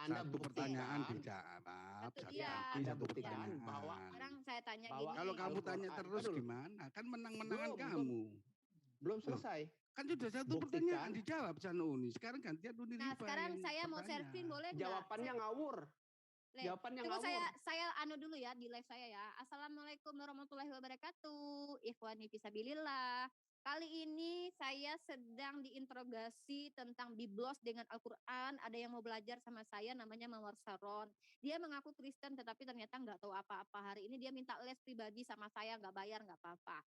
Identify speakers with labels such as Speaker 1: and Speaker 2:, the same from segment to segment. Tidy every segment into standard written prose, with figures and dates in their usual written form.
Speaker 1: Satu pertanyaan dijawab.
Speaker 2: Satu pertanyaan.
Speaker 3: Sekarang saya tanya gini.
Speaker 1: Kalau kamu tanya terus gimana? Kan menang-menangan kamu.
Speaker 2: Belum selesai.
Speaker 1: Kan sudah satu pertanyaan dijawab Sana Uni. Sekarang gantian Uni Rifa.
Speaker 3: Nah sekarang saya mau serving boleh nggak?
Speaker 2: Jawabannya ngawur. Jawabannya ngawur.
Speaker 3: Saya anu dulu ya di live saya ya. Assalamualaikum warahmatullahi wabarakatuh. Ikhwani fisabilillah. Kali ini saya sedang diinterogasi tentang biblos dengan Al-Quran. Ada yang mau belajar sama saya namanya Mawar Saron. Dia mengaku Kristen tetapi ternyata nggak tahu apa-apa. Hari ini dia minta les pribadi sama saya, nggak bayar nggak apa-apa.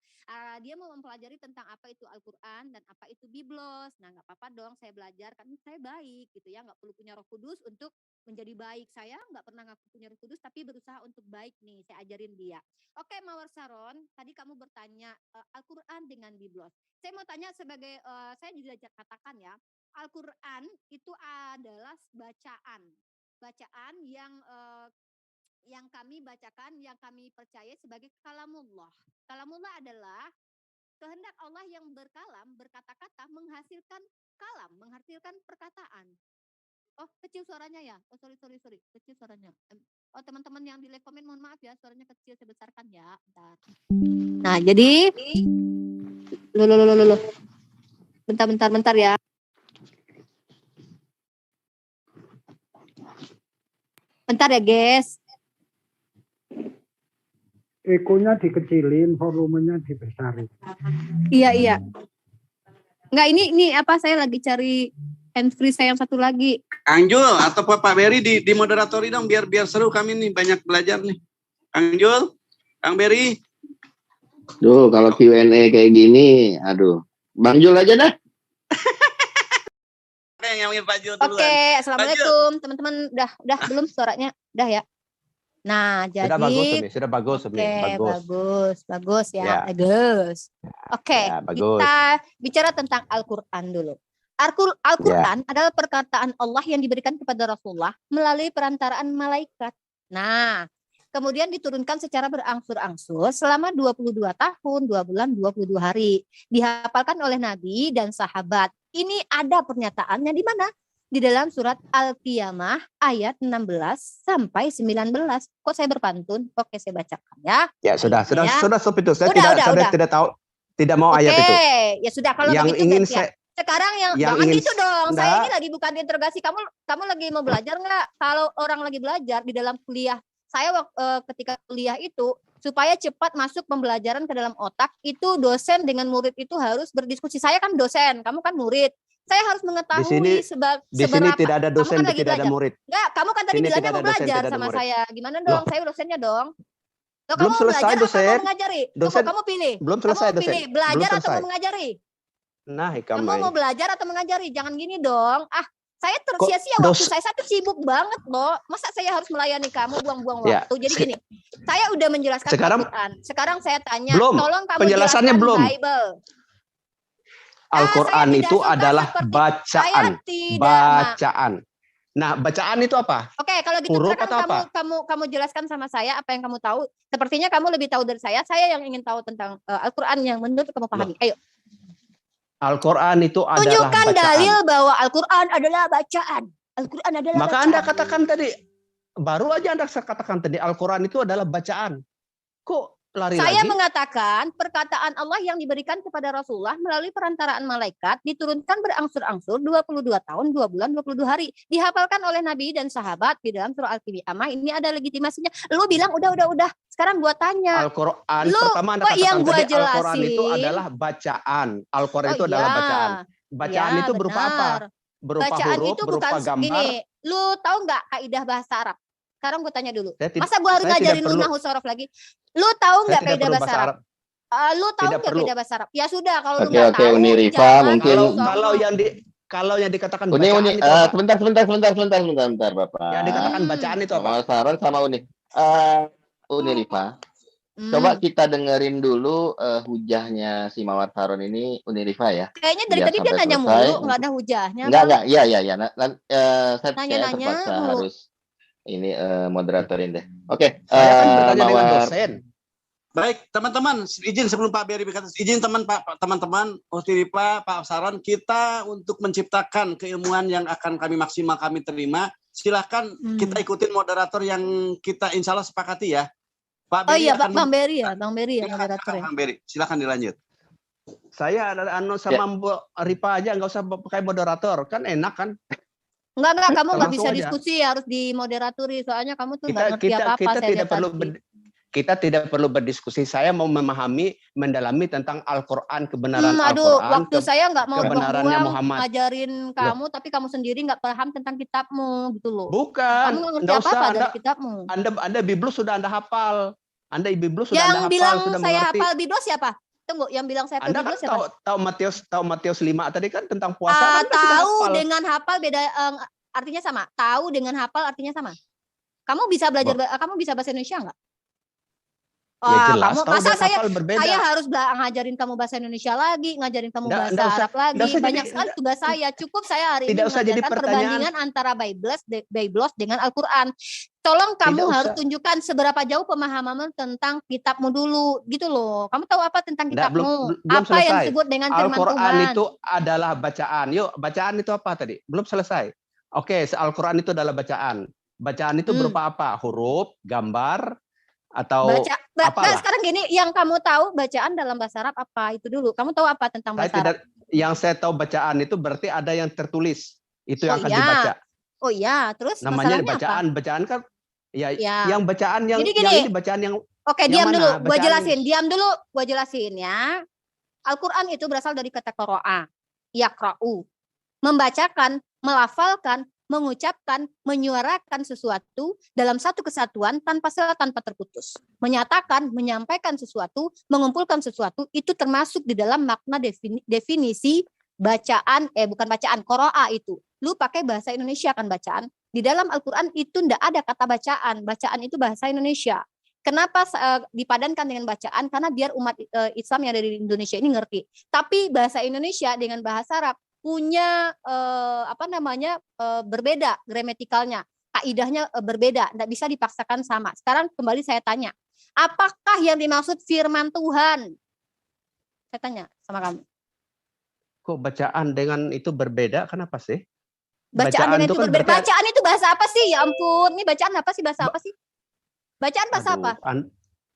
Speaker 3: Dia mau mempelajari tentang apa itu Al-Quran dan apa itu biblos. Nah nggak apa-apa dong saya belajar, kan saya baik gitu ya. Nggak perlu punya Roh Kudus untuk menjadi baik. Saya nggak pernah ngaku punya Roh Kudus tapi berusaha untuk baik nih. Saya ajarin dia. Oke Mawar Saron, tadi kamu bertanya Al-Quran dengan biblos. Saya mau tanya sebagai, saya juga katakan ya, Al-Quran itu adalah bacaan yang kami bacakan, yang kami percaya sebagai kalamullah. Kalamullah adalah kehendak Allah yang berkalam, berkata-kata, menghasilkan kalam, menghasilkan perkataan. Oh, kecil suaranya ya? Oh, sorry, kecil suaranya. Oh, teman-teman yang di like komen, mohon maaf ya, suaranya kecil, saya besarkan ya. Bentar. Nah, jadi Loh. Bentar ya. Bentar ya, guys.
Speaker 4: Ekonya dikecilin, volumenya dibesarin.
Speaker 3: Iya. Enggak, ini apa, saya lagi cari handsfree saya yang satu lagi.
Speaker 5: Kang Jul atau Pak Beri di moderatori dong biar seru, kami nih banyak belajar nih. Kang Jul, Kang Beri.
Speaker 6: Duh, kalau Q&A kayak gini, aduh. Bang Jul aja dah.
Speaker 5: Yang Pak Jul duluan.
Speaker 3: Oke, assalamualaikum teman-teman. Udah belum suaranya? Udah ya. Nah, jadi
Speaker 7: sudah bagus.
Speaker 3: Bagus ya. Bagus. Oke,
Speaker 7: ya,
Speaker 3: kita bicara tentang Al-Qur'an dulu. Al-Qur'an adalah perkataan Allah yang diberikan kepada Rasulullah melalui perantaraan malaikat. Nah, kemudian diturunkan secara berangsur-angsur selama 22 tahun, 2 bulan, 22 hari. Dihafalkan oleh Nabi dan sahabat. Ini ada pernyataannya di mana? Di dalam surat Al-Qiyamah ayat 16 sampai 19. Kok saya berpantun? Oke, saya bacakan ya.
Speaker 7: Ya, sudah stop itu. Saya tidak tahu, tidak mau
Speaker 3: Oke,
Speaker 7: ayat itu.
Speaker 3: Ya sudah, kalau
Speaker 7: yang
Speaker 3: begitu
Speaker 7: ingin
Speaker 3: saya... Sekarang yang jangan gitu dong. Saya ini lagi bukan interogasi. Kamu lagi mau belajar nggak? Kalau orang lagi belajar di dalam kuliah, saya ketika kuliah itu supaya cepat masuk pembelajaran ke dalam otak, itu dosen dengan murid itu harus berdiskusi. Saya kan dosen, kamu kan murid. Saya harus mengetahui
Speaker 7: di sini tidak ada dosen, tidak ada murid.
Speaker 3: Enggak, kamu kan tadi bilangnya mau belajar sama saya. Gimana dong? Saya dosennya dong. Loh,
Speaker 7: belum
Speaker 3: kamu
Speaker 7: selesai
Speaker 3: belajar
Speaker 7: dosen.
Speaker 3: Atau mau mengajari?
Speaker 7: Dosen
Speaker 3: kamu pilih.
Speaker 7: Belum selesai
Speaker 3: kamu
Speaker 7: dosen.
Speaker 3: Pilih belajar
Speaker 7: belum
Speaker 3: atau mau mengajari?
Speaker 7: Nah,
Speaker 3: kamu mau belajar atau mengajari? Jangan gini dong. Saya tersia-sia waktu saya tuh sibuk banget loh. Masa saya harus melayani kamu buang-buang waktu? Jadi gini, saya udah menjelaskan Al-Quran. Sekarang saya tanya, tolong kamu
Speaker 7: penjelasannya
Speaker 3: jelaskan
Speaker 7: belum.
Speaker 3: Bible.
Speaker 7: Al-Quran itu adalah bacaan. Bacaan. Nah, bacaan itu apa?
Speaker 3: Oke, kalau gitu kamu jelaskan sama saya apa yang kamu tahu. Sepertinya kamu lebih tahu dari saya. Saya yang ingin tahu tentang Al-Quran yang menurut kamu pahami. Ayo.
Speaker 7: Al-Quran itu adalah
Speaker 3: tunjukkan
Speaker 7: bacaan.
Speaker 3: Dalil bahwa Al-Quran adalah bacaan. Al-Quran adalah
Speaker 7: Maka
Speaker 3: bacaan.
Speaker 7: Anda katakan tadi, baru aja Anda katakan tadi, Al-Quran itu adalah bacaan. Kok lari
Speaker 3: Saya
Speaker 7: lagi?
Speaker 3: mengatakan perkataan Allah yang diberikan kepada Rasulullah melalui perantaraan malaikat diturunkan berangsur-angsur 22 tahun, 2 bulan, 22 hari. Dihafalkan oleh Nabi dan sahabat di dalam surah Al-Qiyamah. Ini ada legitimasinya. Lu bilang udah. Sekarang gua tanya.
Speaker 7: Al-Quran pertama Anda katakan tadi Al-Quran itu adalah bacaan. Al-Quran itu adalah bacaan. Bacaan itu berupa apa? Berupa
Speaker 3: bacaan
Speaker 7: huruf,
Speaker 3: itu
Speaker 7: berupa
Speaker 3: bukan
Speaker 7: gambar.
Speaker 3: Gini, lu tahu nggak kaidah bahasa Arab? Sekarang gue tanya dulu. Masa gue harus ngajarin lu nahwu sorof lagi? Lu tahu nggak kaidah bahasa Arab? Lu tahu nggak kaidah bahasa Arab? Ya sudah, kalau lu nggak tahu.
Speaker 6: Uni Rifa mungkin.
Speaker 7: Kalau yang dikatakan
Speaker 6: bacaan itu sebentar Bapak.
Speaker 7: Yang dikatakan bacaan itu apa?
Speaker 6: Saran sama Uni Rifa. Coba kita dengerin dulu hujahnya si Mawar Saron ini, Uni Rifa ya.
Speaker 3: Kayaknya dari tadi dia nanya mulu, nggak ada hujahnya.
Speaker 6: Enggak, iya. Saya
Speaker 3: nanya
Speaker 6: terpaksa harus ini moderatorin deh. Oke.
Speaker 7: Saya kan bertanya dengan dosen.
Speaker 5: Baik, teman-teman, izin sebelum Pak Beri berkata, izin teman-teman, Uni Rifa, Pak Saron, kita untuk menciptakan keilmuan yang akan kami terima, Silakan kita ikutin moderator yang kita insya Allah sepakati ya. Pak
Speaker 3: Oh
Speaker 5: Beri
Speaker 3: iya,
Speaker 5: akan
Speaker 3: Bang Beri ya, Bang Beri ya
Speaker 5: Silakan,
Speaker 3: moderatornya.
Speaker 5: Bang Beri, silakan dilanjut.
Speaker 7: Saya sama Mbak Ripa aja nggak usah pakai moderator, kan enak kan?
Speaker 3: Enggak, kamu nggak
Speaker 7: Langsung
Speaker 3: bisa
Speaker 7: aja.
Speaker 3: diskusi, harus dimoderaturi. Soalnya kamu tuh nggak ngerti apa-apa.
Speaker 7: Kita
Speaker 3: Saya
Speaker 7: tidak
Speaker 3: lihat
Speaker 7: perlu
Speaker 3: tadi.
Speaker 7: kita tidak perlu berdiskusi. Saya mau memahami, mendalami tentang Al-Quran, kebenaran
Speaker 3: Aduh,
Speaker 7: Al-Quran,
Speaker 3: waktu saya nggak mau
Speaker 7: kebenarannya
Speaker 3: buang-buang
Speaker 7: Muhammad.
Speaker 3: ngajarin kamu, tapi kamu sendiri nggak paham tentang kitabmu, gitu loh.
Speaker 7: Bukan,
Speaker 3: Kamu nggak ngerti
Speaker 7: nggak usah.
Speaker 3: apa-apa dari kitabmu.
Speaker 7: Anda Biblus sudah Anda hafal. Anda Biblus sudah
Speaker 3: Yang
Speaker 7: Anda
Speaker 3: bilang
Speaker 7: hafal, sudah
Speaker 3: saya
Speaker 7: mengerti.
Speaker 3: hafal Biblos siapa? Tunggu, yang bilang saya hafal
Speaker 7: Anda kan
Speaker 3: Biblos siapa?
Speaker 7: tahu Matius 5 tadi kan tentang puasa. Anda sudah
Speaker 3: Tahu
Speaker 7: hafal.
Speaker 3: dengan hafal beda, artinya sama. Tahu dengan hafal artinya sama. Kamu bisa belajar, kamu bisa bahasa Indonesia nggak?
Speaker 7: Ya jelas,
Speaker 3: Kamu,
Speaker 7: tahu
Speaker 3: masa
Speaker 7: dan
Speaker 3: saya
Speaker 7: hafal berbeda.
Speaker 3: saya harus ngajarin kamu bahasa Indonesia lagi, ngajarin kamu bahasa Arab lagi. Banyak sekali tugas saya. Cukup saya hari ini mengajarkan perbandingan antara Biblos dengan Al-Quran. Tolong kamu harus tunjukkan seberapa jauh pemahamanmu tentang kitabmu dulu, gitu loh. Kamu tahu apa tentang kitabmu?
Speaker 7: Belum
Speaker 3: apa yang disebut dengan firman
Speaker 7: Al-Quran
Speaker 3: Tuhan?
Speaker 7: itu adalah bacaan. Yuk, bacaan itu apa tadi? Belum selesai. Oke, Al-Quran itu adalah bacaan. Bacaan itu berupa apa? Huruf, gambar, atau apalah.
Speaker 3: Sekarang gini, yang kamu tahu bacaan dalam bahasa Arab apa? Itu dulu. Kamu tahu apa tentang bahasa Arab?
Speaker 7: Yang saya tahu bacaan itu berarti ada yang tertulis. Itu yang akan dibaca.
Speaker 3: Oh iya, terus
Speaker 7: namanya bacaan.
Speaker 3: apa?
Speaker 7: Bacaan kan yang bacaan yang ini bacaan yang
Speaker 3: Oke, diam dulu. Gua jelasin. Diam dulu, gua jelasin ya. Al-Qur'an itu berasal dari kata qira'a, yaqra'u. Membacakan, melafalkan, mengucapkan, menyuarakan sesuatu dalam satu kesatuan tanpa sela, tanpa terputus. Menyatakan, menyampaikan sesuatu, mengumpulkan sesuatu, itu termasuk di dalam makna definisi bacaan, bukan bacaan, qira'a itu. Lu pakai bahasa Indonesia kan bacaan. Di dalam Al-Quran itu tidak ada kata bacaan. Bacaan itu bahasa Indonesia. Kenapa dipadankan dengan bacaan? Karena biar umat Islam yang ada di Indonesia ini ngerti. Tapi bahasa Indonesia dengan bahasa Arab punya berbeda gramatikalnya, kaidahnya berbeda, tidak bisa dipaksakan sama. Sekarang kembali saya tanya, apakah yang dimaksud firman Tuhan? Saya tanya sama kamu.
Speaker 7: Kok bacaan dengan itu berbeda? Kenapa sih?
Speaker 3: Bacaan dengan itu berbeda. Bacaan itu bahasa apa sih? Ya ampun, ini bacaan apa sih? Bahasa apa sih? Bacaan bahasa apa?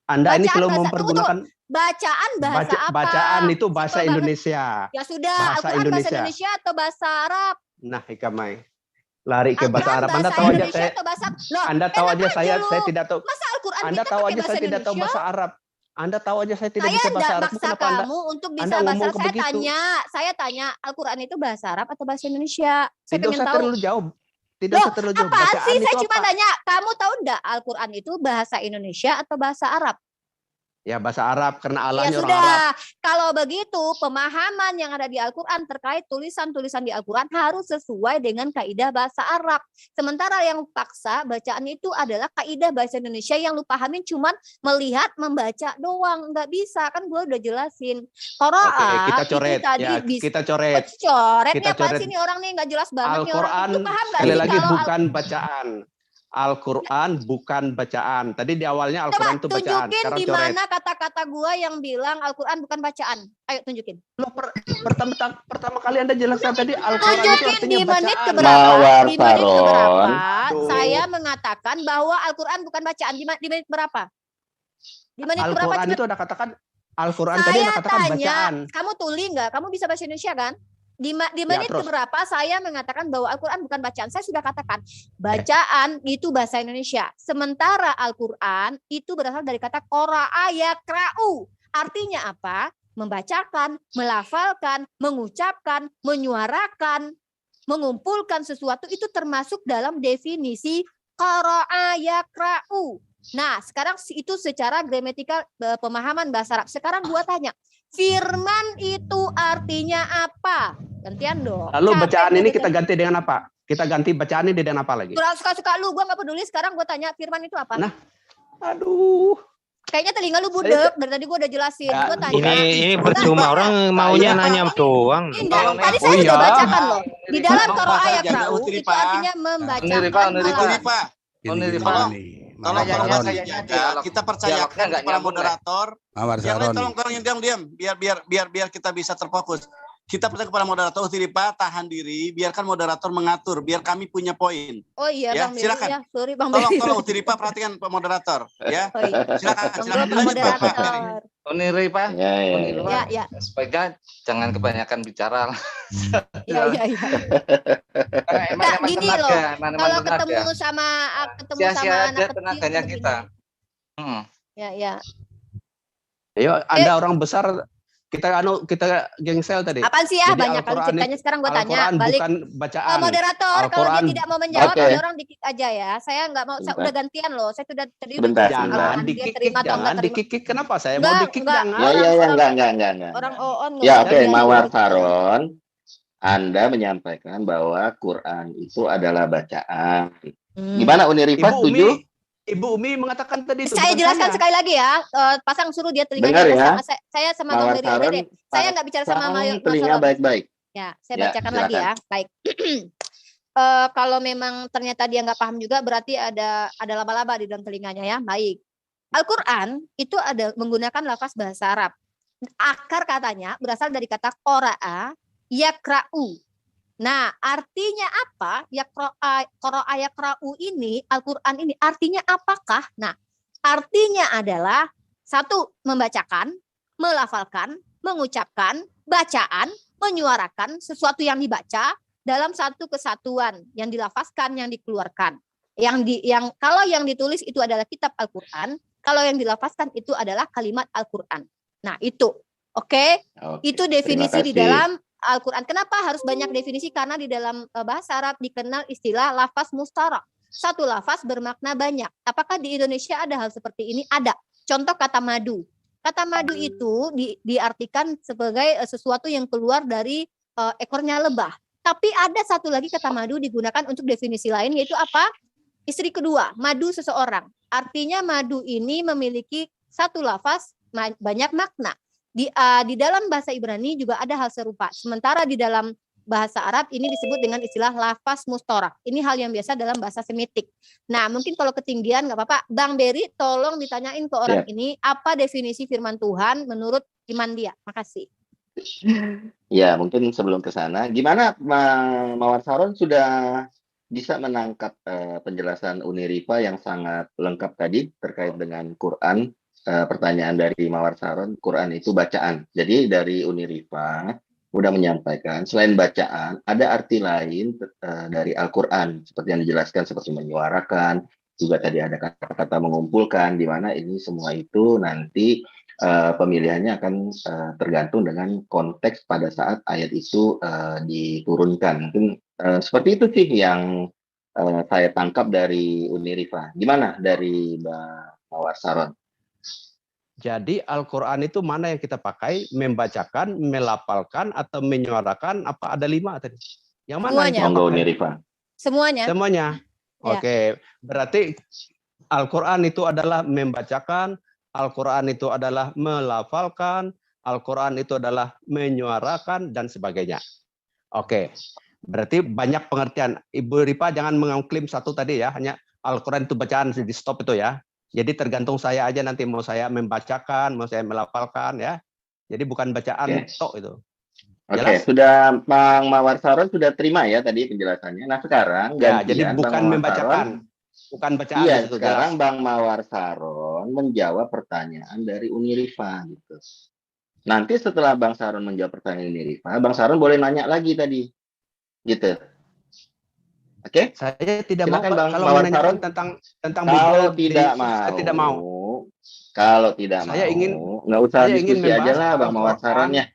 Speaker 7: Anda ini selalu mempergunakan
Speaker 3: bacaan bahasa apa?
Speaker 7: Bacaan itu bahasa Indonesia.
Speaker 3: Ya sudah, Al-Quran bahasa Indonesia atau bahasa Arab?
Speaker 7: Nah, Hikamai. Lari ke bahasa Arab. Anda tahu aja saya. Anda tahu aja saya tidak tahu.
Speaker 3: Masa Al-Quran
Speaker 7: Anda tahu aja saya tidak tahu bahasa Arab. Anda tahu aja saya tidak bisa bahasa Arab.
Speaker 3: Saya tidak kamu untuk bisa bahasa Arab. Saya tanya, Al-Quran itu bahasa Arab atau bahasa Indonesia? Saya
Speaker 7: tidak usah terlalu jauh. Tidak usah terlalu jauh.
Speaker 3: Apaan sih? Saya cuma tanya, kamu tahu enggak Al-Quran itu bahasa Indonesia atau bahasa Arab?
Speaker 7: Ya bahasa Arab karena Allahnya
Speaker 3: ya
Speaker 7: orang Arab.
Speaker 3: Sudah, kalau begitu pemahaman yang ada di Al-Quran terkait tulisan-tulisan di Al-Quran harus sesuai dengan kaidah bahasa Arab. Sementara yang paksa bacaan itu adalah kaidah bahasa Indonesia yang lu pahamin cuman melihat, membaca doang. Nggak bisa, kan gue udah jelasin. Qira'a
Speaker 7: kita coret,
Speaker 3: tadi
Speaker 7: ya, kita coret.
Speaker 3: Coretnya apa sih nih orang nih nggak jelas banget.
Speaker 7: Al-Quran sekali lagi bukan bacaan. Al-Quran bukan bacaan. Tadi di awalnya Al-Quran itu bacaan.
Speaker 3: Tunjukin di mana kata-kata gua yang bilang Al-Quran bukan bacaan. Ayo tunjukin.
Speaker 7: Pertama kali Anda jelaskan tadi Al-Quran itu artinya
Speaker 3: di menit
Speaker 7: bacaan.
Speaker 3: keberapa? Di menit keberapa? Saya mengatakan bahwa Al-Quran bukan bacaan. Di menit berapa? Di menit berapa?
Speaker 7: Al-Quran itu ada katakan Al-Quran tadi ada katakan bacaan.
Speaker 3: Kamu tuli nggak? Kamu bisa bahasa Indonesia kan? Di menit keberapa saya mengatakan bahwa Al-Quran bukan bacaan. Saya sudah katakan bacaan itu bahasa Indonesia. Sementara Al-Quran itu berasal dari kata qira'a yaqra'u. Artinya apa? Membacakan, melafalkan, mengucapkan, menyuarakan, mengumpulkan sesuatu itu termasuk dalam definisi qira'a yaqra'u. Nah, sekarang itu secara gramatikal pemahaman bahasa Arab. Sekarang gua tanya, firman itu artinya apa? Gantian dong.
Speaker 7: Lalu bacaan ini kita ganti dengan apa? Kita ganti bacaan ini dengan apa lagi?
Speaker 3: Suka-suka lu, gue gak peduli. Sekarang gue tanya firman itu apa?
Speaker 7: Nah, aduh.
Speaker 3: Kayaknya telinga lu budek. Dari tadi gue udah jelasin. Gue tanya.
Speaker 8: Ini percuma orang maunya nanya doang.
Speaker 3: Tadi saya sudah bacakan loh. Di dalam qira'a yaqra'u itu artinya membacakan.
Speaker 5: Tolong kita percayakan kepada moderator. Yang lain tolong diam. Biar kita bisa terfokus. kita percaya kepada moderator. Rifa, tahan diri, biarkan moderator mengatur, biar kami punya poin.
Speaker 3: Oh iya,
Speaker 5: ya,
Speaker 3: Bang Beri.
Speaker 5: silakan.
Speaker 3: Ya, sorry Bang Beri.
Speaker 5: Tolong Rifa perhatikan Pak moderator, ya.
Speaker 3: Oh, iya.
Speaker 5: Silakan
Speaker 3: Pak
Speaker 5: dilanjut Pak Beri.
Speaker 3: moderator.
Speaker 9: Rifa,
Speaker 3: Ya.
Speaker 9: sebaiknya jangan kebanyakan bicara.
Speaker 3: Iya.
Speaker 9: Emang
Speaker 3: gini loh, kalau ketemu sama anak
Speaker 9: tenaganya
Speaker 3: kecil
Speaker 9: kita.
Speaker 3: Ya.
Speaker 7: Ayo, Anda orang besar, kita gengsel tadi.
Speaker 3: Apaan sih ya?
Speaker 7: Jadi
Speaker 3: Banyak kali ceritanya. Sekarang gue tanya balik.
Speaker 7: Bukan bacaan.
Speaker 3: Moderator, kalau dia tidak mau menjawab,
Speaker 6: Oke.
Speaker 3: orang di-kick aja ya. Saya nggak mau, saya udah gantian loh. Saya sudah tadi
Speaker 6: Sebentar.
Speaker 7: Jangan di-kick. Kenapa saya mau di-kick? Jangan.
Speaker 6: Enggak.
Speaker 3: Orang on.
Speaker 6: Ya, oke, Mawar Saron, Anda menyampaikan bahwa Quran itu adalah bacaan. Gimana Unirifa, setuju?
Speaker 7: Ibu Umi mengatakan tadi itu.
Speaker 3: Saya jelaskan sekali lagi ya. Pasang suruh dia
Speaker 6: Dengar
Speaker 3: telinganya.
Speaker 6: ya.
Speaker 3: Saya sama Bang Beri aja deh. Saya nggak bicara sama Mas
Speaker 6: telinga
Speaker 3: Saron.
Speaker 6: baik-baik.
Speaker 3: Ya, saya bacakan lagi ya. Baik. Kalau memang ternyata dia nggak paham juga, berarti ada laba-laba di dalam telinganya ya. Baik. Al-Quran itu ada menggunakan lafaz bahasa Arab. Akar katanya berasal dari kata qara'a yakra'u. Nah, artinya apa? Qara'a yakra'u ini, Al-Quran ini artinya apakah? Nah, artinya adalah satu, membacakan, melafalkan, mengucapkan, bacaan, menyuarakan sesuatu yang dibaca dalam satu kesatuan yang dilafazkan, yang dikeluarkan. Yang kalau yang ditulis itu adalah kitab Al-Quran, kalau yang dilafazkan itu adalah kalimat Al-Quran. Nah, itu. Oke. Itu definisi di dalam Al-Quran. Kenapa harus banyak definisi? Karena di dalam bahasa Arab dikenal istilah lafaz mustarak. Satu lafaz bermakna banyak. Apakah di Indonesia ada hal seperti ini? Ada. Contoh kata madu. Kata madu itu diartikan sebagai sesuatu yang keluar dari ekornya lebah. Tapi ada satu lagi kata madu digunakan untuk definisi lain, yaitu apa? Istri kedua, madu seseorang. Artinya madu ini memiliki satu lafaz banyak makna. Di dalam bahasa Ibrani juga ada hal serupa. Sementara di dalam bahasa Arab ini disebut dengan istilah lafaz mustarak. Ini hal yang biasa dalam bahasa Semitik. Nah, mungkin kalau ketinggian nggak apa-apa. Bang Beri, tolong ditanyain ke orang ini apa definisi firman Tuhan menurut iman dia. Makasih.
Speaker 6: Ya, mungkin sebelum ke sana, gimana Mawar Saron sudah bisa menangkap penjelasan Unirifa yang sangat lengkap tadi terkait dengan Quran. Pertanyaan dari Mawar Saron, Quran itu bacaan. Jadi dari Unirifa udah menyampaikan selain bacaan ada arti lain dari Al-Quran seperti yang dijelaskan, seperti menyuarakan, juga tadi ada kata-kata mengumpulkan, di mana ini semua itu nanti pemilihannya akan tergantung dengan konteks pada saat ayat itu diturunkan. Mungkin seperti itu sih yang saya tangkap dari Unirifa. Gimana dari Mbak Mawar Saron?
Speaker 7: Jadi Al-Quran itu mana yang kita pakai? Membacakan, melafalkan, atau menyuarakan? Apa ada 5 tadi? Yang mana?
Speaker 3: Semuanya. Semuanya.
Speaker 7: Semuanya.
Speaker 3: Ya.
Speaker 7: Oke. Berarti Al-Quran itu adalah membacakan, Al-Quran itu adalah melafalkan, Al-Quran itu adalah menyuarakan, dan sebagainya. Oke. Berarti banyak pengertian. Ibu Rifa jangan mengklaim satu tadi ya. Hanya Al-Quran itu bacaan, di stop itu ya. Jadi tergantung saya aja nanti mau saya membacakan, mau saya melafalkan ya. Jadi bukan bacaan tok itu.
Speaker 6: Oke, sudah Bang Mawar Saron sudah terima ya tadi penjelasannya. Nah sekarang
Speaker 7: ya, jadi bukan membacakan, bukan bacaan.
Speaker 6: Iya, sekarang jelas. Bang Mawar Saron menjawab pertanyaan dari Unirifa gitu. Nanti setelah Bang Saron menjawab pertanyaan Unirifa, Bang Saron boleh nanya lagi tadi, gitu. Oke,
Speaker 7: saya tidak mau
Speaker 6: kalau menanyakan
Speaker 7: tentang
Speaker 6: kalau tidak mau.
Speaker 7: Saya tidak mau.
Speaker 6: Kalau tidak
Speaker 7: saya
Speaker 6: mau,
Speaker 7: ingin
Speaker 6: nggak usah diskusi aja lah Bang Mawar Saronnya.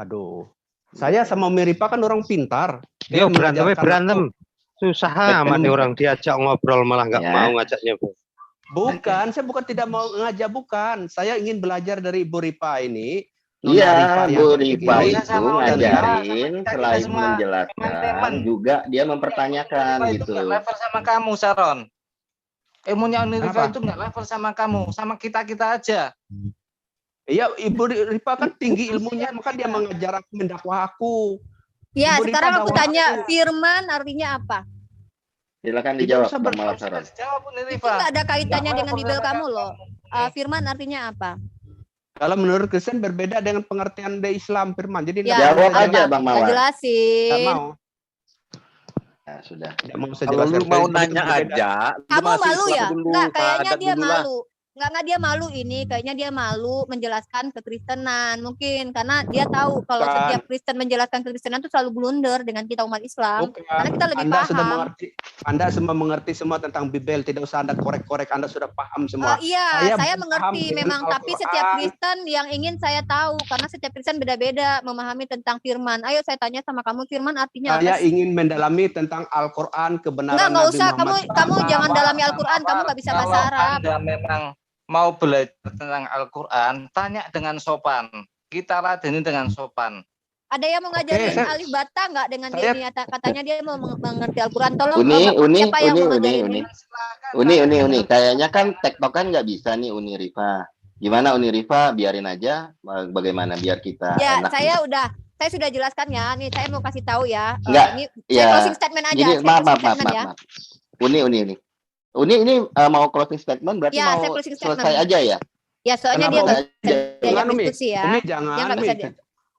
Speaker 7: Aduh, saya sama Miripa kan orang pintar.
Speaker 8: Dia berantem. Susah amat nih orang diajak ngobrol malah nggak mau ngajaknya.
Speaker 7: Bukan, saya bukan tidak mau ngajak, bukan. Saya ingin belajar dari Ibu Ripa ini.
Speaker 6: Iya, Bu Rifa itu ngajarin selain menjelaskan juga dia mempertanyakan gitu.
Speaker 9: Nggak level sama kamu, Saron. Ilmunya Rifa itu nggak level sama kamu, sama kita aja.
Speaker 7: Iya, Ibu Rifa kan tinggi ilmunya, maka dia mengajar aku, mendakwah aku.
Speaker 3: Ya, sekarang aku tanya, firman artinya apa?
Speaker 6: Silakan dijawab, Bang Mawar Saron.
Speaker 3: Itu nggak ada kaitannya dengan Bibel kamu loh. Firman artinya apa?
Speaker 7: Kalau menurut Kristen berbeda dengan pengertian dari Islam firman. Jadi
Speaker 3: Ya,
Speaker 6: Jawab
Speaker 3: apa?
Speaker 6: aja Bang
Speaker 3: Nggak
Speaker 6: Mawar.
Speaker 7: nggak
Speaker 3: jelasin.
Speaker 7: mau.
Speaker 6: Nah, sudah.
Speaker 7: Tidak mau saya
Speaker 10: Kalau
Speaker 7: jelaskan.
Speaker 10: lu mau
Speaker 7: Jadi
Speaker 10: nanya
Speaker 7: berbeda.
Speaker 10: aja, lu
Speaker 3: Kamu
Speaker 10: masih
Speaker 3: malu
Speaker 10: Islam
Speaker 3: ya?
Speaker 10: dulu,
Speaker 3: Enggak, kayaknya
Speaker 10: syahadat
Speaker 3: dia
Speaker 10: dulu lah.
Speaker 3: malu. Enggak dia malu ini. Kayaknya dia malu menjelaskan kekristenan. Mungkin karena dia tahu kalau
Speaker 7: Bukan.
Speaker 3: setiap Kristen menjelaskan kekristenan itu selalu blunder dengan kita umat Islam.
Speaker 7: Bukan.
Speaker 3: Karena kita lebih
Speaker 7: Anda sudah
Speaker 3: paham.
Speaker 7: mengerti. Anda semua mengerti semua tentang Bible. Tidak usah Anda korek-korek. Anda sudah paham semua.
Speaker 3: Iya, saya
Speaker 7: belum paham
Speaker 3: mengerti
Speaker 7: dengan
Speaker 3: memang. Tapi setiap
Speaker 7: Al-Quran.
Speaker 3: Kristen yang ingin saya tahu. Karena setiap Kristen beda-beda memahami tentang firman. Ayo saya tanya sama kamu, firman artinya
Speaker 7: Saya
Speaker 3: apa sih?
Speaker 7: ingin mendalami tentang Al-Quran, kebenaran
Speaker 3: Enggak
Speaker 7: Nabi
Speaker 3: usah.
Speaker 7: Muhammad
Speaker 3: Kamu jangan
Speaker 7: SAW.
Speaker 3: dalami Al-Quran. Kamu nggak bisa bahasa
Speaker 9: Kalau
Speaker 3: Arab.
Speaker 9: Anda memang mau belajar tentang Al-Quran, tanya dengan sopan. Kita ladeni dengan sopan.
Speaker 3: Ada yang mau ngajarin
Speaker 7: Oke,
Speaker 3: alif bata nggak dengan dia
Speaker 7: saya-
Speaker 3: ini? Katanya dia mau mengerti Al-Quran. Tolong siapa yang mau ngajarin ini?
Speaker 6: Uni. Kayaknya kan tektokan nggak bisa nih Uni Rifa. Gimana Uni Rifa? Biarin aja. Bagaimana biar kita
Speaker 3: Ya,
Speaker 6: enak.
Speaker 3: saya sudah jelaskan ya. Nih saya mau kasih tahu ya.
Speaker 6: Enggak,
Speaker 3: Ini
Speaker 6: ya.
Speaker 3: saya closing statement aja.
Speaker 6: Gini,
Speaker 3: Saya
Speaker 6: maaf.
Speaker 3: closing statement ya.
Speaker 6: Uni. Uni ini mau closing statement berarti
Speaker 3: Ya,
Speaker 6: mau
Speaker 3: saya closing statement.
Speaker 6: selesai aja ya?
Speaker 3: Ya, soalnya
Speaker 7: Kenapa?
Speaker 3: dia
Speaker 6: Selesai aja.
Speaker 3: diajak
Speaker 7: Jangan, Umi.
Speaker 3: diskusi ya.
Speaker 7: Umi
Speaker 3: Dia
Speaker 7: jangan.
Speaker 3: nggak bisa
Speaker 7: Umi.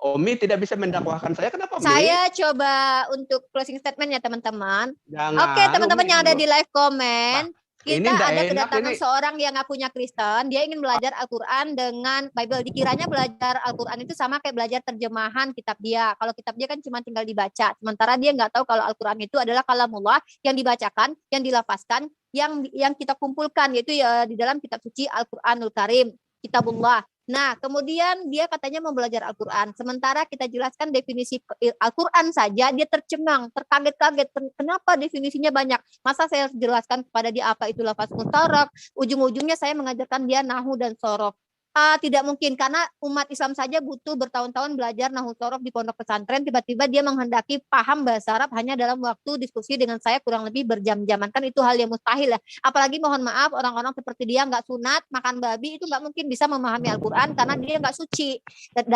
Speaker 7: Umi tidak bisa mendakwahkan saya. Kenapa Umi?
Speaker 3: Saya coba untuk closing statement ya teman-teman.
Speaker 7: Jangan,
Speaker 3: Oke, teman-teman
Speaker 7: Umi.
Speaker 3: yang ada di live comment.
Speaker 7: Ini
Speaker 3: Kita
Speaker 7: nggak
Speaker 3: ada
Speaker 7: enak
Speaker 3: kedatangan
Speaker 7: ini.
Speaker 3: seorang yang ngakunya Kristen. Dia ingin belajar Al-Quran dengan Bible. Dikiranya belajar Al-Quran itu sama kayak belajar terjemahan kitab dia. Kalau kitab dia kan cuma tinggal dibaca. Sementara dia nggak tahu kalau Al-Quran itu adalah kalamullah yang dibacakan, yang dilafazkan, yang kita kumpulkan. Yaitu ya di dalam kitab suci Al-Quranul Karim, kitabullah. Nah, kemudian dia katanya mau belajar Al-Quran. Sementara kita jelaskan definisi Al-Quran saja, dia tercengang, terkaget-kaget. Kenapa definisinya banyak? Masa saya harus jelaskan kepada dia apa itu lafaz musyarak? Ujung-ujungnya saya mengajarkan dia nahu dan sorof. Tidak mungkin, karena umat Islam saja butuh bertahun-tahun belajar nahu sorof di pondok pesantren. Tiba-tiba dia menghendaki paham bahasa Arab hanya dalam waktu diskusi dengan saya kurang lebih berjam-jaman. Kan itu hal yang mustahil ya. Apalagi mohon maaf orang-orang seperti dia nggak sunat, makan babi, itu nggak mungkin bisa memahami Al-Quran karena dia nggak suci.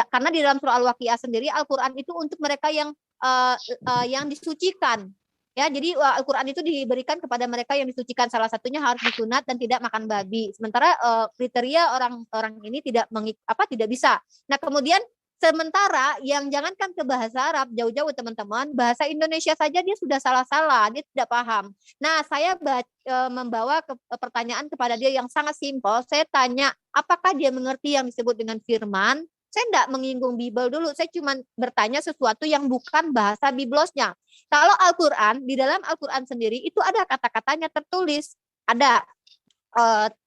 Speaker 3: Karena di dalam surah Al-Waqiah sendiri Al-Quran itu untuk mereka yang disucikan. Ya, jadi Al-Quran itu diberikan kepada mereka yang disucikan, salah satunya harus disunat dan tidak makan babi. Sementara kriteria orang ini tidak bisa. Nah, kemudian sementara yang jangankan ke bahasa Arab jauh-jauh teman-teman, bahasa Indonesia saja dia sudah salah-salah, dia tidak paham. Nah, saya membawa pertanyaan kepada dia yang sangat simpel. Saya tanya, apakah dia mengerti yang disebut dengan firman? Saya tidak menyinggung Bible dulu, saya cuma bertanya sesuatu yang bukan bahasa Biblosnya. Kalau Al-Quran, di dalam Al-Quran sendiri itu ada kata-katanya tertulis. Ada,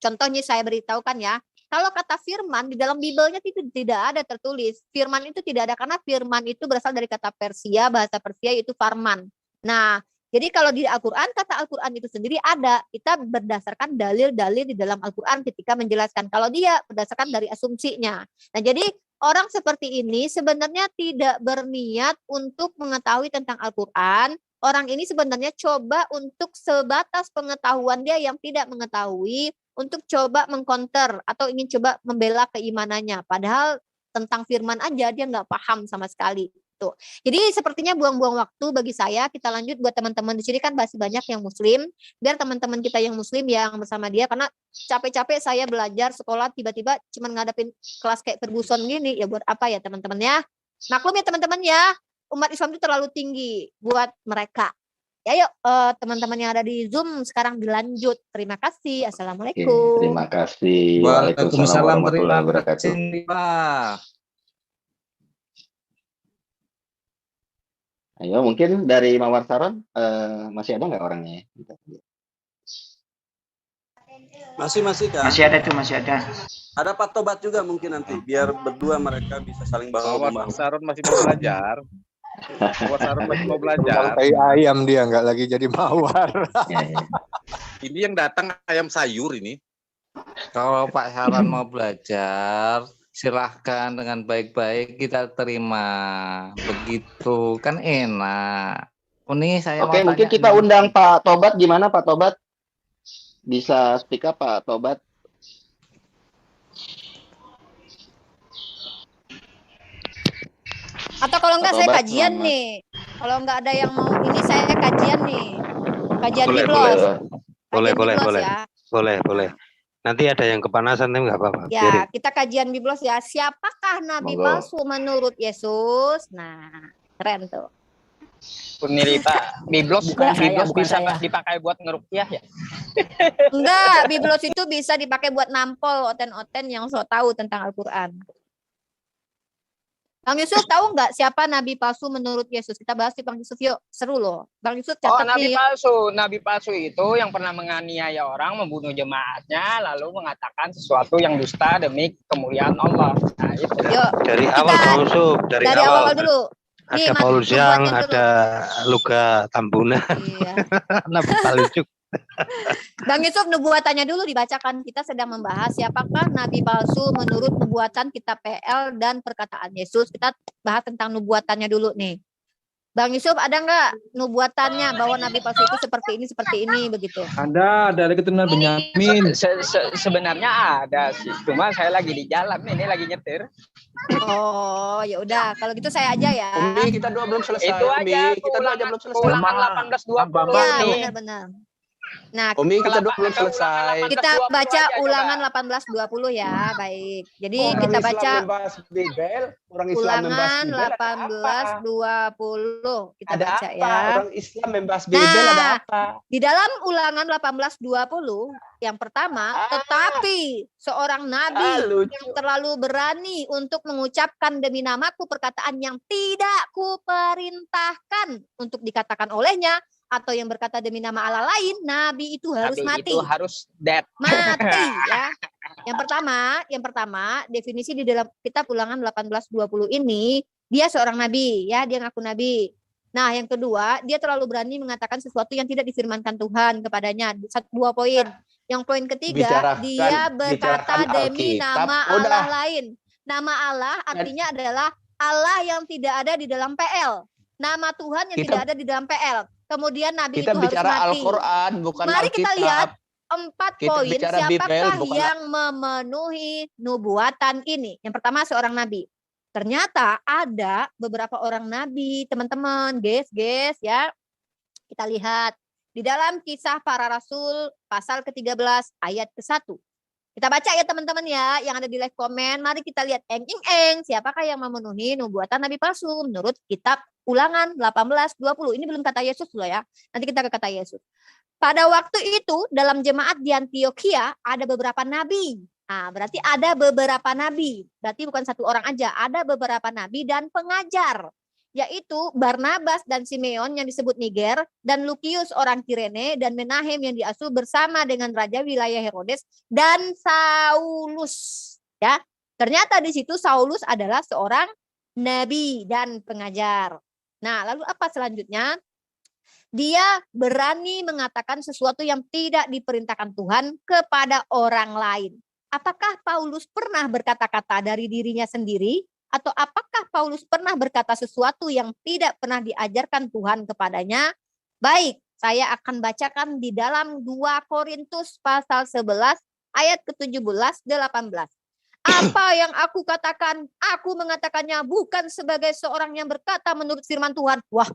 Speaker 3: contohnya saya beritahukan ya, kalau kata firman di dalam Biblenya itu tidak ada tertulis. Firman itu tidak ada karena firman itu berasal dari kata Persia, bahasa Persia itu farman. Nah, jadi kalau di Al-Quran, kata Al-Quran itu sendiri ada. Kita berdasarkan dalil-dalil di dalam Al-Quran ketika menjelaskan. Kalau dia berdasarkan dari asumsinya. Nah, jadi orang seperti ini sebenarnya tidak berniat untuk mengetahui tentang Al-Quran. Orang ini sebenarnya coba untuk sebatas pengetahuan dia yang tidak mengetahui, untuk coba mengcounter atau ingin coba membela keimanannya. Padahal tentang firman aja dia nggak paham sama sekali. Tuh. Jadi sepertinya buang-buang waktu bagi saya. Kita lanjut buat teman-teman di sini kan masih banyak yang muslim. Biar teman-teman kita yang muslim yang bersama dia, karena capek-capek saya belajar sekolah tiba-tiba cuma ngadepin kelas kayak Ferguson gini, ya buat apa ya teman-teman ya. Maklum ya teman-teman ya, umat Islam itu terlalu tinggi buat mereka. Ya yuk teman-teman yang ada di Zoom sekarang dilanjut. Terima kasih. Assalamualaikum.
Speaker 6: Terima kasih.
Speaker 9: Waalaikumsalam
Speaker 6: warahmatullahi wabarakatuh. Ayo, mungkin dari Mawar Saron masih ada nggak orangnya?
Speaker 5: Masih Kak.
Speaker 9: Masih ada tuh, masih ada.
Speaker 5: Ada Pak Tobat juga mungkin nanti biar berdua mereka bisa saling bahu
Speaker 10: Mawar Saron masih mau belajar. Mawar Saron masih mau belajar.
Speaker 11: Kayak ayam dia nggak lagi jadi mawar.
Speaker 10: Ini yang datang ayam sayur ini.
Speaker 9: Kalau Pak Saron mau belajar, silahkan dengan baik-baik kita terima. Begitu kan enak. Ini saya
Speaker 6: Oke,
Speaker 9: mau
Speaker 6: mungkin
Speaker 9: tanya
Speaker 6: kita
Speaker 9: nih.
Speaker 6: undang Pak Tobat. Gimana Pak Tobat? Bisa speak up Pak Tobat?
Speaker 3: Atau kalau enggak saya
Speaker 6: Tobat,
Speaker 3: kajian
Speaker 6: selamat.
Speaker 3: nih. Kalau enggak ada yang mau ini saya kajian nih. Kajian
Speaker 8: Boleh,
Speaker 3: Biblos.
Speaker 8: boleh.
Speaker 3: Kajian Biblos ya.
Speaker 8: Boleh. Nanti ada yang kepanasan tapi nggak apa-apa.
Speaker 3: Ya,
Speaker 8: Biarin.
Speaker 3: kita kajian Biblos ya. Siapakah nabi
Speaker 6: Monggo.
Speaker 3: palsu menurut Yesus? Nah, keren tuh.
Speaker 12: Uniripa, Biblos
Speaker 3: Bukan saya,
Speaker 12: Biblos
Speaker 3: bukan
Speaker 12: bisa
Speaker 3: saya.
Speaker 12: dipakai buat ngerukyah ya?
Speaker 3: Enggak, Biblos itu bisa dipakai buat nampol oten-oten yang so tahu tentang Al-Quran. Bang Yusuf tahu nggak siapa nabi palsu menurut Yesus? Kita bahas di Bang Yusuf yuk, seru loh. Bang Yusuf
Speaker 12: Oh,
Speaker 3: catat nih.
Speaker 12: nabi palsu itu yang pernah menganiaya orang, membunuh jemaatnya, lalu mengatakan sesuatu yang dusta demi kemuliaan Allah. Nah, itu.
Speaker 3: Yuk,
Speaker 8: Dari awal Bang Yusuf, dari
Speaker 3: awal dulu. Nih,
Speaker 8: Ada
Speaker 3: Mas,
Speaker 8: Paulus yang,
Speaker 3: nubuatin dulu.
Speaker 8: ada Luka Tambunan,
Speaker 3: Iya.
Speaker 8: Nabi Palsu.
Speaker 3: Bang Yusuf, nubuatannya dulu dibacakan. Kita sedang membahas siapakah nabi palsu menurut nubuatan kitab PL dan perkataan Yesus. Kita bahas tentang nubuatannya dulu nih. Bang Yusuf, ada nggak nubuatannya bahwa nabi palsu itu seperti ini begitu?
Speaker 10: Ada keturunan Benyamin.
Speaker 12: Sebenarnya ada sih, cuma saya lagi di jalan, ini lagi nyetir.
Speaker 3: Oh, ya udah. Kalau gitu saya aja ya.
Speaker 2: Umi, kita doa belum selesai.
Speaker 12: Itu aja,
Speaker 2: Umi, kita doa aja belum selesai.
Speaker 12: ulangan 1820
Speaker 3: Ya,
Speaker 12: nih.
Speaker 3: benar-benar. Nah,
Speaker 2: Umi, kita doa belum selesai.
Speaker 3: kita baca ulangan 1820 ya, baik. Jadi kita baca
Speaker 2: Orang Islam membahas
Speaker 3: ulangan
Speaker 2: Bibel, ada apa?
Speaker 3: 1820. Kita
Speaker 2: Ada
Speaker 3: baca
Speaker 2: apa?
Speaker 3: ya.
Speaker 2: Orang Islam membahas Bibel ada
Speaker 3: Nah,
Speaker 2: apa?
Speaker 3: di dalam ulangan 1820 yang pertama, tetapi seorang nabi yang terlalu berani untuk mengucapkan demi namaku perkataan yang tidak kuperintahkan untuk dikatakan olehnya, atau yang berkata demi nama Allah lain, nabi itu harus
Speaker 12: Nabi
Speaker 3: mati.
Speaker 12: itu harus dead.
Speaker 3: Mati ya. Yang pertama definisi di dalam kitab ulangan 1820 ini, dia seorang nabi ya, dia ngaku nabi. Nah, yang kedua, dia terlalu berani mengatakan sesuatu yang tidak difirmankan Tuhan kepadanya. Dua poin. Yang poin ketiga, dia berkata demi nama Allah lain. Nama Allah artinya adalah Allah yang tidak ada di dalam PL. Nama Tuhan yang tidak ada di dalam PL. Kemudian nabi itu harus mati.
Speaker 2: Kita bicara Al-Quran, bukan
Speaker 3: Mari
Speaker 2: Alkitab.
Speaker 3: kita lihat 4
Speaker 2: Kita
Speaker 3: poin
Speaker 2: bicara
Speaker 3: siapakah
Speaker 2: Bibel, bukan
Speaker 3: yang memenuhi nubuatan ini. Yang pertama seorang nabi. Ternyata ada beberapa orang nabi, teman-teman, guys ya. Kita lihat di dalam Kisah Para Rasul pasal ke-13 ayat ke-1. Kita baca ya teman-teman ya, yang ada di live komen. Mari kita lihat siapakah yang memenuhi nubuatan nabi palsu menurut kitab ulangan 1820. Ini belum kata Yesus loh ya. Nanti kita ke kata Yesus. Pada waktu itu dalam jemaat di Antioquia ada beberapa nabi. Nah, berarti ada beberapa nabi. Berarti bukan satu orang aja, ada beberapa nabi dan pengajar. Yaitu Barnabas dan Simeon yang disebut Niger, dan Lukius orang Kirene, dan Menahem yang diasuh bersama dengan Raja wilayah Herodes, dan Saulus. Ya, ternyata di situ Saulus adalah seorang nabi dan pengajar. Nah, lalu apa selanjutnya? Dia berani mengatakan sesuatu yang tidak diperintahkan Tuhan kepada orang lain. Apakah Paulus pernah berkata-kata dari dirinya sendiri? Atau apakah Paulus pernah berkata sesuatu yang tidak pernah diajarkan Tuhan kepadanya? Baik, saya akan bacakan di dalam 2 Korintus pasal 11 ayat ke-17-18. Apa yang aku katakan, aku mengatakannya bukan sebagai seorang yang berkata menurut firman Tuhan. Wah,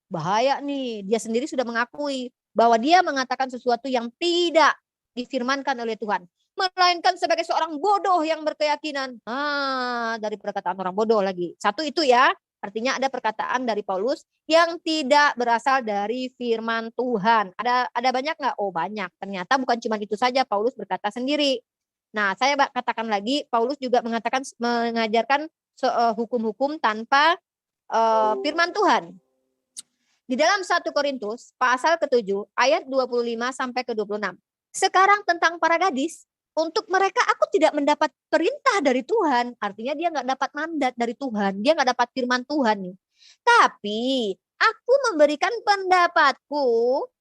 Speaker 3: bahaya nih. Dia sendiri sudah mengakui bahwa dia mengatakan sesuatu yang tidak difirmankan oleh Tuhan. Melainkan sebagai seorang bodoh yang berkeyakinan. Dari perkataan orang bodoh lagi. Satu itu ya, artinya ada perkataan dari Paulus yang tidak berasal dari firman Tuhan. Ada banyak nggak? Oh banyak. Ternyata bukan cuma itu saja, Paulus berkata sendiri. Nah, saya katakan lagi, Paulus juga mengajarkan hukum-hukum tanpa firman Tuhan. Di dalam 1 Korintus pasal ke-7 ayat 25 sampai ke-26. Sekarang tentang para gadis, untuk mereka aku tidak mendapat perintah dari Tuhan. Artinya dia nggak dapat mandat dari Tuhan. Dia nggak dapat firman Tuhan nih. Tapi aku memberikan pendapatku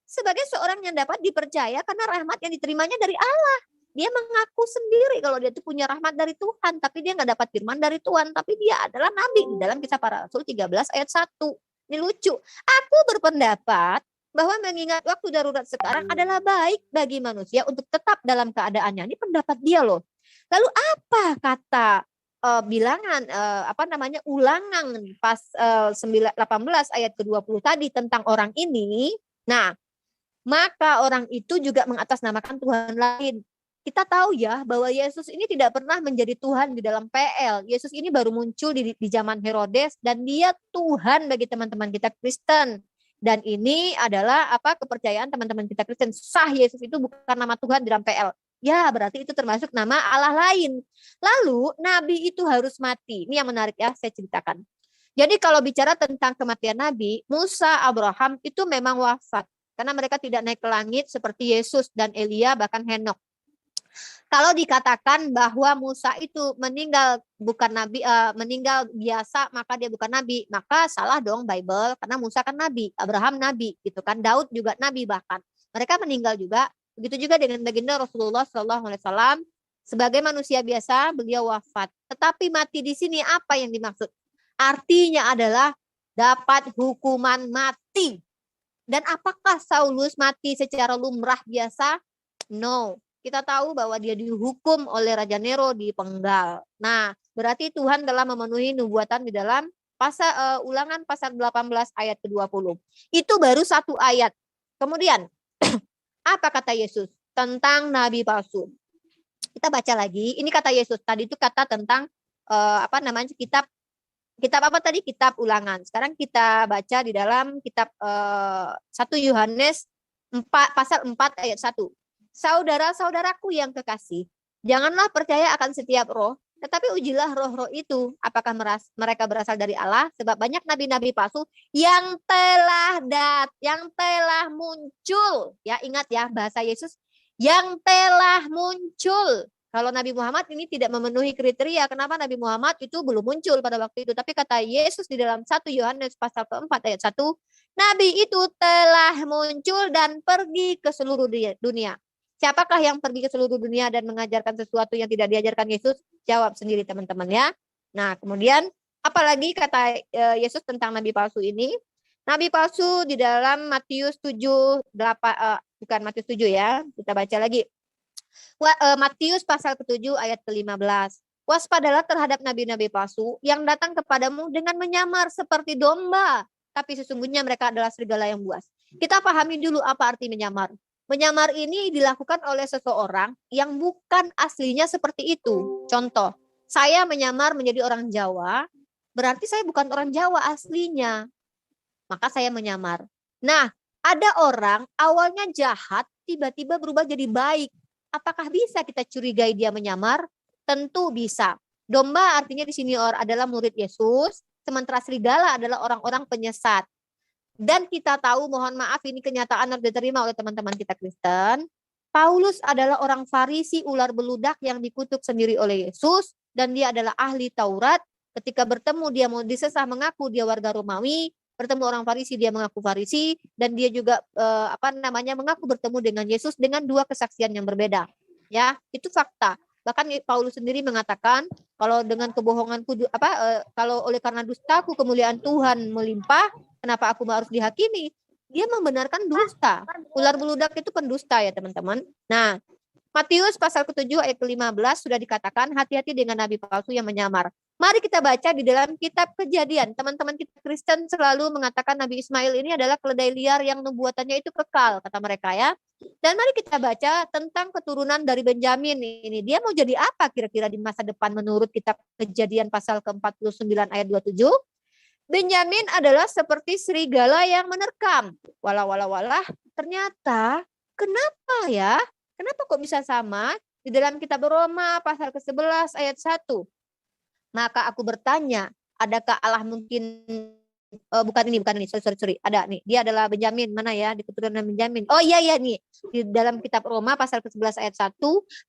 Speaker 3: sebagai seorang yang dapat dipercaya karena rahmat yang diterimanya dari Allah. Dia mengaku sendiri kalau dia itu punya rahmat dari Tuhan. Tapi dia nggak dapat firman dari Tuhan. Tapi dia adalah nabi. Di dalam Kisah Para Rasul 13 ayat 1. Ini lucu. Aku berpendapat bahwa mengingat waktu darurat sekarang adalah baik bagi manusia untuk tetap dalam keadaannya. Ini pendapat dia loh. Lalu apa kata ulangan pas 18 ayat ke-20 tadi tentang orang ini? Nah, maka orang itu juga mengatasnamakan Tuhan lain. kita tahu ya bahwa Yesus ini tidak pernah menjadi Tuhan di dalam PL. Yesus ini baru muncul di zaman Herodes dan dia Tuhan bagi teman-teman kita Kristen. Dan ini adalah kepercayaan teman-teman kita Kristen. Sah Yesus itu bukan nama Tuhan di dalam PL. Ya, berarti itu termasuk nama Allah lain. Lalu nabi itu harus mati. Ini yang menarik ya, saya ceritakan. Jadi kalau bicara tentang kematian nabi, Musa, Abraham itu memang wafat karena mereka tidak naik ke langit seperti Yesus dan Elia bahkan Henokh. Kalau dikatakan bahwa Musa itu meninggal bukan nabi, meninggal biasa maka dia bukan nabi, maka salah dong Bible, karena Musa kan nabi, Abraham nabi gitu kan, Daud juga nabi, bahkan mereka meninggal juga. Begitu juga dengan baginda Rasulullah SAW, sebagai manusia biasa beliau wafat. Tetapi mati di sini apa yang dimaksud? Artinya adalah dapat hukuman mati. Dan apakah Saulus mati secara lumrah biasa? No. Kita tahu bahwa dia dihukum oleh Raja Nero di penggal. Nah, berarti Tuhan telah memenuhi nubuatan di dalam Ulangan pasal 18 ayat ke-20. Itu baru satu ayat. Kemudian, apa kata Yesus tentang nabi palsu? Kita baca lagi. Ini kata Yesus. Tadi itu kata tentang kitab apa tadi? Kitab Ulangan. Sekarang kita baca di dalam kitab 1 Yohanes 4 pasal 4 ayat 1. Saudara-saudaraku yang kekasih, janganlah percaya akan setiap roh, tetapi ujilah roh-roh itu, apakah mereka berasal dari Allah, sebab banyak nabi-nabi palsu yang telah muncul. Ya, ingat ya bahasa Yesus, yang telah muncul. Kalau Nabi Muhammad ini tidak memenuhi kriteria, kenapa Nabi Muhammad itu belum muncul pada waktu itu? Tapi kata Yesus di dalam 1 Yohanes pasal ke-4 ayat 1, nabi itu telah muncul dan pergi ke seluruh dunia. Siapakah yang pergi ke seluruh dunia dan mengajarkan sesuatu yang tidak diajarkan Yesus? Jawab sendiri teman-teman ya. Nah, kemudian apalagi kata Yesus tentang nabi palsu ini? Nabi palsu di dalam Matius 7 bukan Matius 7 ya. Kita baca lagi. Matius pasal ke-7 ayat ke-15. Waspadalah terhadap nabi-nabi palsu yang datang kepadamu dengan menyamar seperti domba, tapi sesungguhnya mereka adalah serigala yang buas. Kita pahami dulu apa arti menyamar. Menyamar ini dilakukan oleh seseorang yang bukan aslinya seperti itu. Contoh, saya menyamar menjadi orang Jawa, berarti saya bukan orang Jawa aslinya. Maka saya menyamar. Nah, ada orang awalnya jahat, tiba-tiba berubah jadi baik. Apakah bisa kita curigai dia menyamar? Tentu bisa. Domba artinya di sini adalah murid Yesus, sementara serigala adalah orang-orang penyesat. Dan kita tahu, mohon maaf ini kenyataan harus diterima oleh teman-teman kita Kristen. Paulus adalah orang Farisi ular beludak yang dikutuk sendiri oleh Yesus. Dan dia adalah ahli Taurat. Ketika bertemu dia mau disesah mengaku dia warga Romawi. Bertemu orang Farisi dia mengaku Farisi. Dan dia juga mengaku bertemu dengan Yesus dengan dua kesaksian yang berbeda. Ya, itu fakta. Bahkan Paulus sendiri mengatakan kalau dengan kebohonganku kalau oleh karena dustaku kemuliaan Tuhan melimpah, kenapa aku harus dihakimi? Dia membenarkan dusta. Ular beludak itu pendusta ya teman-teman. Nah, Matius pasal ke-7 ayat ke-15 sudah dikatakan hati-hati dengan nabi palsu yang menyamar. Mari kita baca di dalam kitab Kejadian. Teman-teman kita Kristen selalu mengatakan Nabi Ismail ini adalah keledai liar yang nubuatannya itu kekal, kata mereka ya. Dan mari kita baca tentang keturunan dari Benjamin ini. Dia mau jadi apa kira-kira di masa depan menurut kitab Kejadian pasal ke-49 ayat 27? Benyamin adalah seperti serigala yang menerkam. Walah, ternyata kenapa ya? Kenapa kok bisa sama? Di dalam kitab Roma pasal ke-11 ayat 1. Maka aku bertanya, adakah Allah mungkin bukan ini, sorry. Ada nih. Dia adalah Benyamin. Mana ya? Di keturunan Benyamin. Oh iya nih. Di dalam kitab Roma pasal ke-11 ayat 1,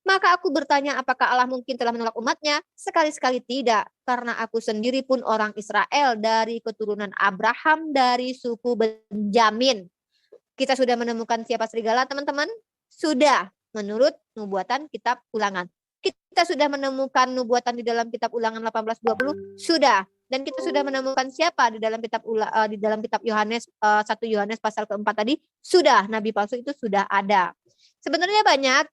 Speaker 3: maka aku bertanya apakah Allah mungkin telah menolak umatnya? Sekali-sekali tidak, karena aku sendiri pun orang Israel dari keturunan Abraham dari suku Benjamin. Kita sudah menemukan siapa serigala, teman-teman? Sudah, menurut nubuatan kitab Ulangan. Kita sudah menemukan nubuatan di dalam kitab Ulangan 18:20, sudah. Dan kita sudah menemukan siapa di dalam kitab Yohanes 1 Yohanes pasal ke-4 tadi, sudah. Nabi palsu itu sudah ada. Sebenarnya banyak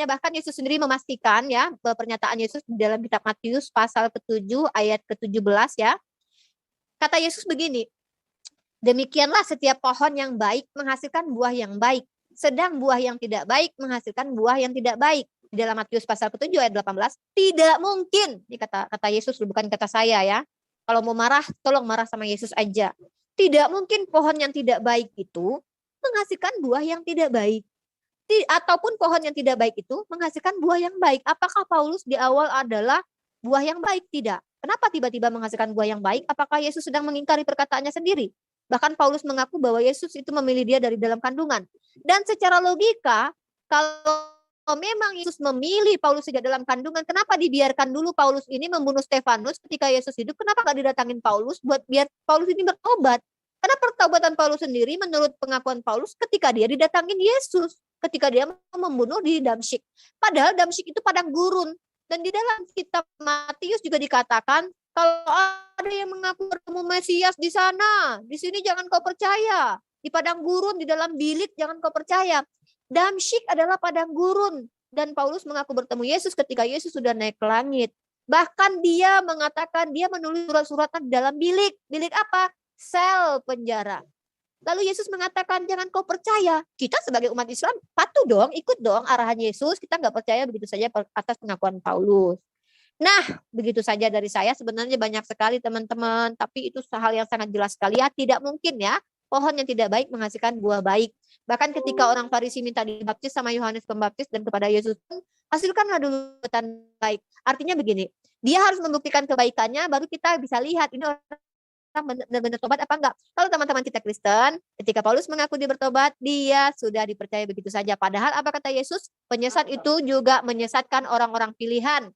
Speaker 3: bahkan Yesus sendiri memastikan ya pernyataan Yesus di dalam kitab Matius pasal ke-7 ayat ke-17 ya. Kata Yesus begini, demikianlah setiap pohon yang baik menghasilkan buah yang baik. Sedang buah yang tidak baik menghasilkan buah yang tidak baik. Di dalam Matius pasal ke-7 ayat 18, tidak mungkin, ini kata Yesus, bukan kata saya ya. Kalau mau marah, tolong marah sama Yesus aja. Tidak mungkin pohon yang tidak baik itu menghasilkan buah yang tidak baik. Ataupun pohon yang tidak baik itu menghasilkan buah yang baik. Apakah Paulus di awal adalah buah yang baik? Tidak. Kenapa tiba-tiba menghasilkan buah yang baik? Apakah Yesus sedang mengingkari perkataannya sendiri? Bahkan Paulus mengaku bahwa Yesus itu memilih dia dari dalam kandungan. Dan secara logika, kalau memang Yesus memilih Paulus sejak dalam kandungan, kenapa dibiarkan dulu Paulus ini membunuh Stefanus ketika Yesus hidup? Kenapa gak didatangin Paulus buat biar Paulus ini bertobat? Karena pertobatan Paulus sendiri menurut pengakuan Paulus ketika dia didatangin Yesus. Ketika dia membunuh di Damsyik. Padahal Damsyik itu padang gurun. Dan di dalam kitab Matius juga dikatakan, kalau ada yang mengaku bertemu Mesias di sana, di sini jangan kau percaya. Di padang gurun, di dalam bilik, jangan kau percaya. Damsyik adalah padang gurun. Dan Paulus mengaku bertemu Yesus ketika Yesus sudah naik ke langit. Bahkan dia mengatakan dia menulis surat-suratan di dalam bilik. Bilik apa? Sel penjara. Lalu Yesus mengatakan jangan kau percaya. Kita sebagai umat Islam patuh dong, ikut dong arahan Yesus. Kita nggak percaya begitu saja atas pengakuan Paulus. Nah, begitu saja dari saya. Sebenarnya banyak sekali teman-teman. Tapi itu hal yang sangat jelas sekali ya. Tidak mungkin ya pohon yang tidak baik menghasilkan buah baik. Bahkan ketika orang Farisi minta dibaptis sama Yohanes Pembaptis dan kepada Yesus, hasilkanlah dulu perbuatan baik. Artinya begini, dia harus membuktikan kebaikannya baru kita bisa lihat ini orang benar-benar tobat apa enggak. Kalau teman-teman kita Kristen, ketika Paulus mengaku dia bertobat, dia sudah dipercaya begitu saja. Padahal apa kata Yesus? Penyesat itu juga menyesatkan orang-orang pilihan.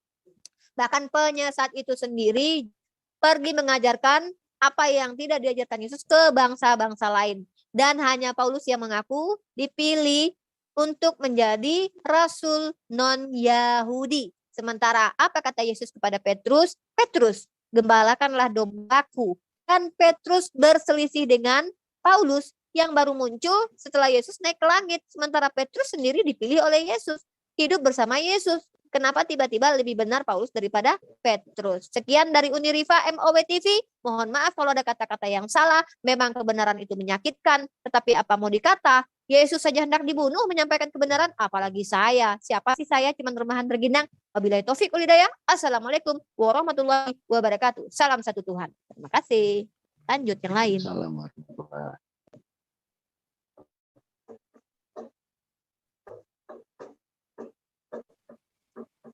Speaker 3: Bahkan penyesat itu sendiri pergi mengajarkan apa yang tidak diajarkan Yesus ke bangsa-bangsa lain. Dan hanya Paulus yang mengaku dipilih untuk menjadi rasul non-Yahudi. Sementara apa kata Yesus kepada Petrus? Petrus, gembalakanlah dombaku. Dan Petrus berselisih dengan Paulus yang baru muncul setelah Yesus naik ke langit. Sementara Petrus sendiri dipilih oleh Yesus. Hidup bersama Yesus. Kenapa tiba-tiba lebih benar Paulus daripada Petrus? Sekian dari Uniriva MOW TV. Mohon maaf kalau ada kata-kata yang salah. Memang kebenaran itu menyakitkan. Tetapi apa mau dikata? Yesus saja hendak dibunuh menyampaikan kebenaran. Apalagi saya. Siapa sih saya? Cuman rumahan terginang. Wabillahi taufik wal hidayah. Assalamualaikum warahmatullahi wabarakatuh. Salam satu Tuhan. Terima kasih. Lanjut yang lain.
Speaker 6: Assalamualaikum.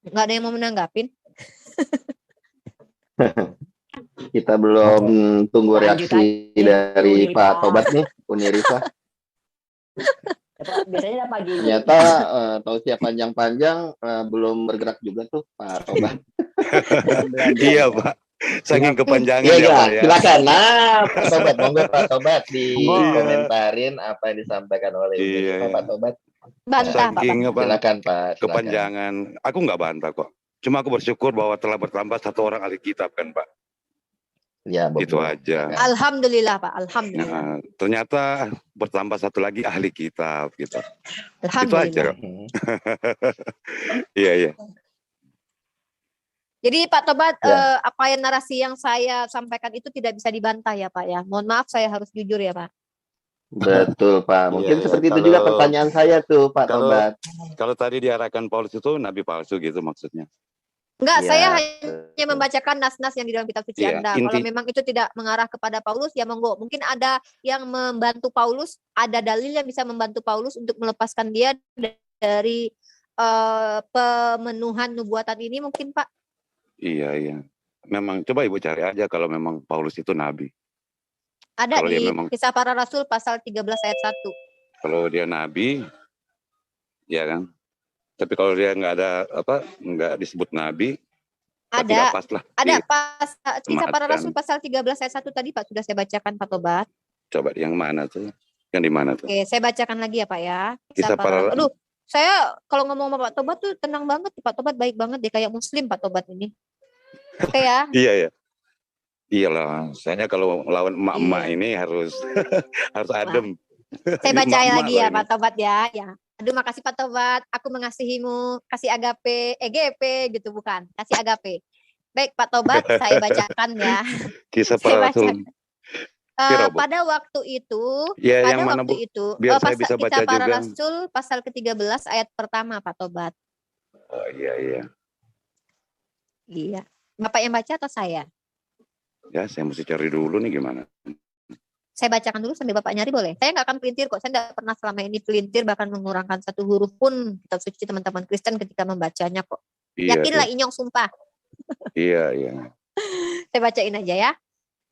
Speaker 3: Nggak ada yang mau menanggapin.
Speaker 6: Kita belum tunggu reaksi dari Pak Tobat nih, Uniriva.
Speaker 13: Biasanya pagi.
Speaker 6: Ternyata tausiah panjang-panjang belum bergerak juga tuh Pak Tobat.
Speaker 14: Iya Pak, saking kepanjangan
Speaker 6: ya,
Speaker 14: ya Pak ya.
Speaker 6: Silakan, nah Pak Tobat, monggo Pak Tobat dikomentarin apa yang disampaikan oleh Pak Tobat.
Speaker 3: Bantah
Speaker 14: saking
Speaker 3: Pak.
Speaker 6: Silakan Pak.
Speaker 14: Kepanjangan, aku nggak bantah kok. Cuma aku bersyukur bahwa telah bertambah satu orang ahli kitab kan Pak.
Speaker 6: Ya,
Speaker 14: itu aja.
Speaker 3: Alhamdulillah Pak, alhamdulillah.
Speaker 14: Nah, ternyata bertambah satu lagi ahli kitab gitu. Itu aja. Iya iya.
Speaker 3: Jadi Pak Tobat, apa yang narasi yang saya sampaikan itu tidak bisa dibantah ya Pak ya. Mohon maaf saya harus jujur ya Pak.
Speaker 6: Betul Pak. Mungkin seperti itu juga pertanyaan saya tuh Pak Tobat.
Speaker 14: Kalau tadi diarahkan Paulus itu nabi palsu gitu maksudnya.
Speaker 3: Enggak, saya hanya membacakan nas-nas yang di dalam kitab suci Anda. Kalau memang itu tidak mengarah kepada Paulus, ya monggo. Mungkin ada yang membantu Paulus, ada dalil yang bisa membantu Paulus untuk melepaskan dia dari pemenuhan nubuatan ini mungkin Pak.
Speaker 14: Iya, iya. Memang coba Ibu cari aja kalau memang Paulus itu nabi.
Speaker 3: Ada kalau di Kisah Para Rasul pasal 13 ayat 1.
Speaker 14: Kalau dia nabi, ya kan. Tapi kalau dia nggak ada nggak disebut nabi,
Speaker 3: ada
Speaker 14: pas lah.
Speaker 3: Ada pas Kisah Para Rasul pasal 13 ayat 1 tadi Pak sudah saya bacakan Pak Tobat.
Speaker 14: Coba yang mana tuh? Yang di mana tuh?
Speaker 3: Oke, saya bacakan lagi ya Pak ya.
Speaker 14: Kisah Para Rasul.
Speaker 3: Aduh, saya kalau ngomong sama Pak Tobat tuh tenang banget, Pak Tobat baik banget deh kayak muslim Pak Tobat ini. Oke ya.
Speaker 14: Iya ya. Iyalah, saya kalau lawan emak-emak ini harus harus adem.
Speaker 3: Saya baca lagi ya Pak Tobat ya. Aduh makasih Pak Tobat, aku mengasihimu, kasih agape, EGP gitu bukan, kasih agape. Baik Pak Tobat, saya bacakan ya.
Speaker 14: Kisah Para Rasul Piro, Bu?
Speaker 3: Pada waktu itu,
Speaker 14: Ya,
Speaker 3: pada
Speaker 14: yang mana,
Speaker 3: waktu
Speaker 14: Bu?
Speaker 3: itu,
Speaker 14: Biar saya
Speaker 3: pas
Speaker 14: bisa baca
Speaker 3: Kitab Para
Speaker 14: juga.
Speaker 3: Rasul pasal ke-13 ayat pertama, Pak Tobat.
Speaker 14: Oh, iya.
Speaker 3: Iya. Bapak yang baca atau saya?
Speaker 14: Ya, saya mesti cari dulu nih gimana.
Speaker 3: Saya bacakan dulu sambil Bapak nyari boleh? Saya nggak akan pelintir kok. Saya nggak pernah selama ini pelintir, bahkan mengurangkan satu huruf pun kitab suci teman-teman Kristen ketika membacanya kok.
Speaker 14: Iya,
Speaker 3: Yakinlah
Speaker 14: tuh.
Speaker 3: Inyong, sumpah.
Speaker 14: Iya.
Speaker 3: Saya bacain aja ya.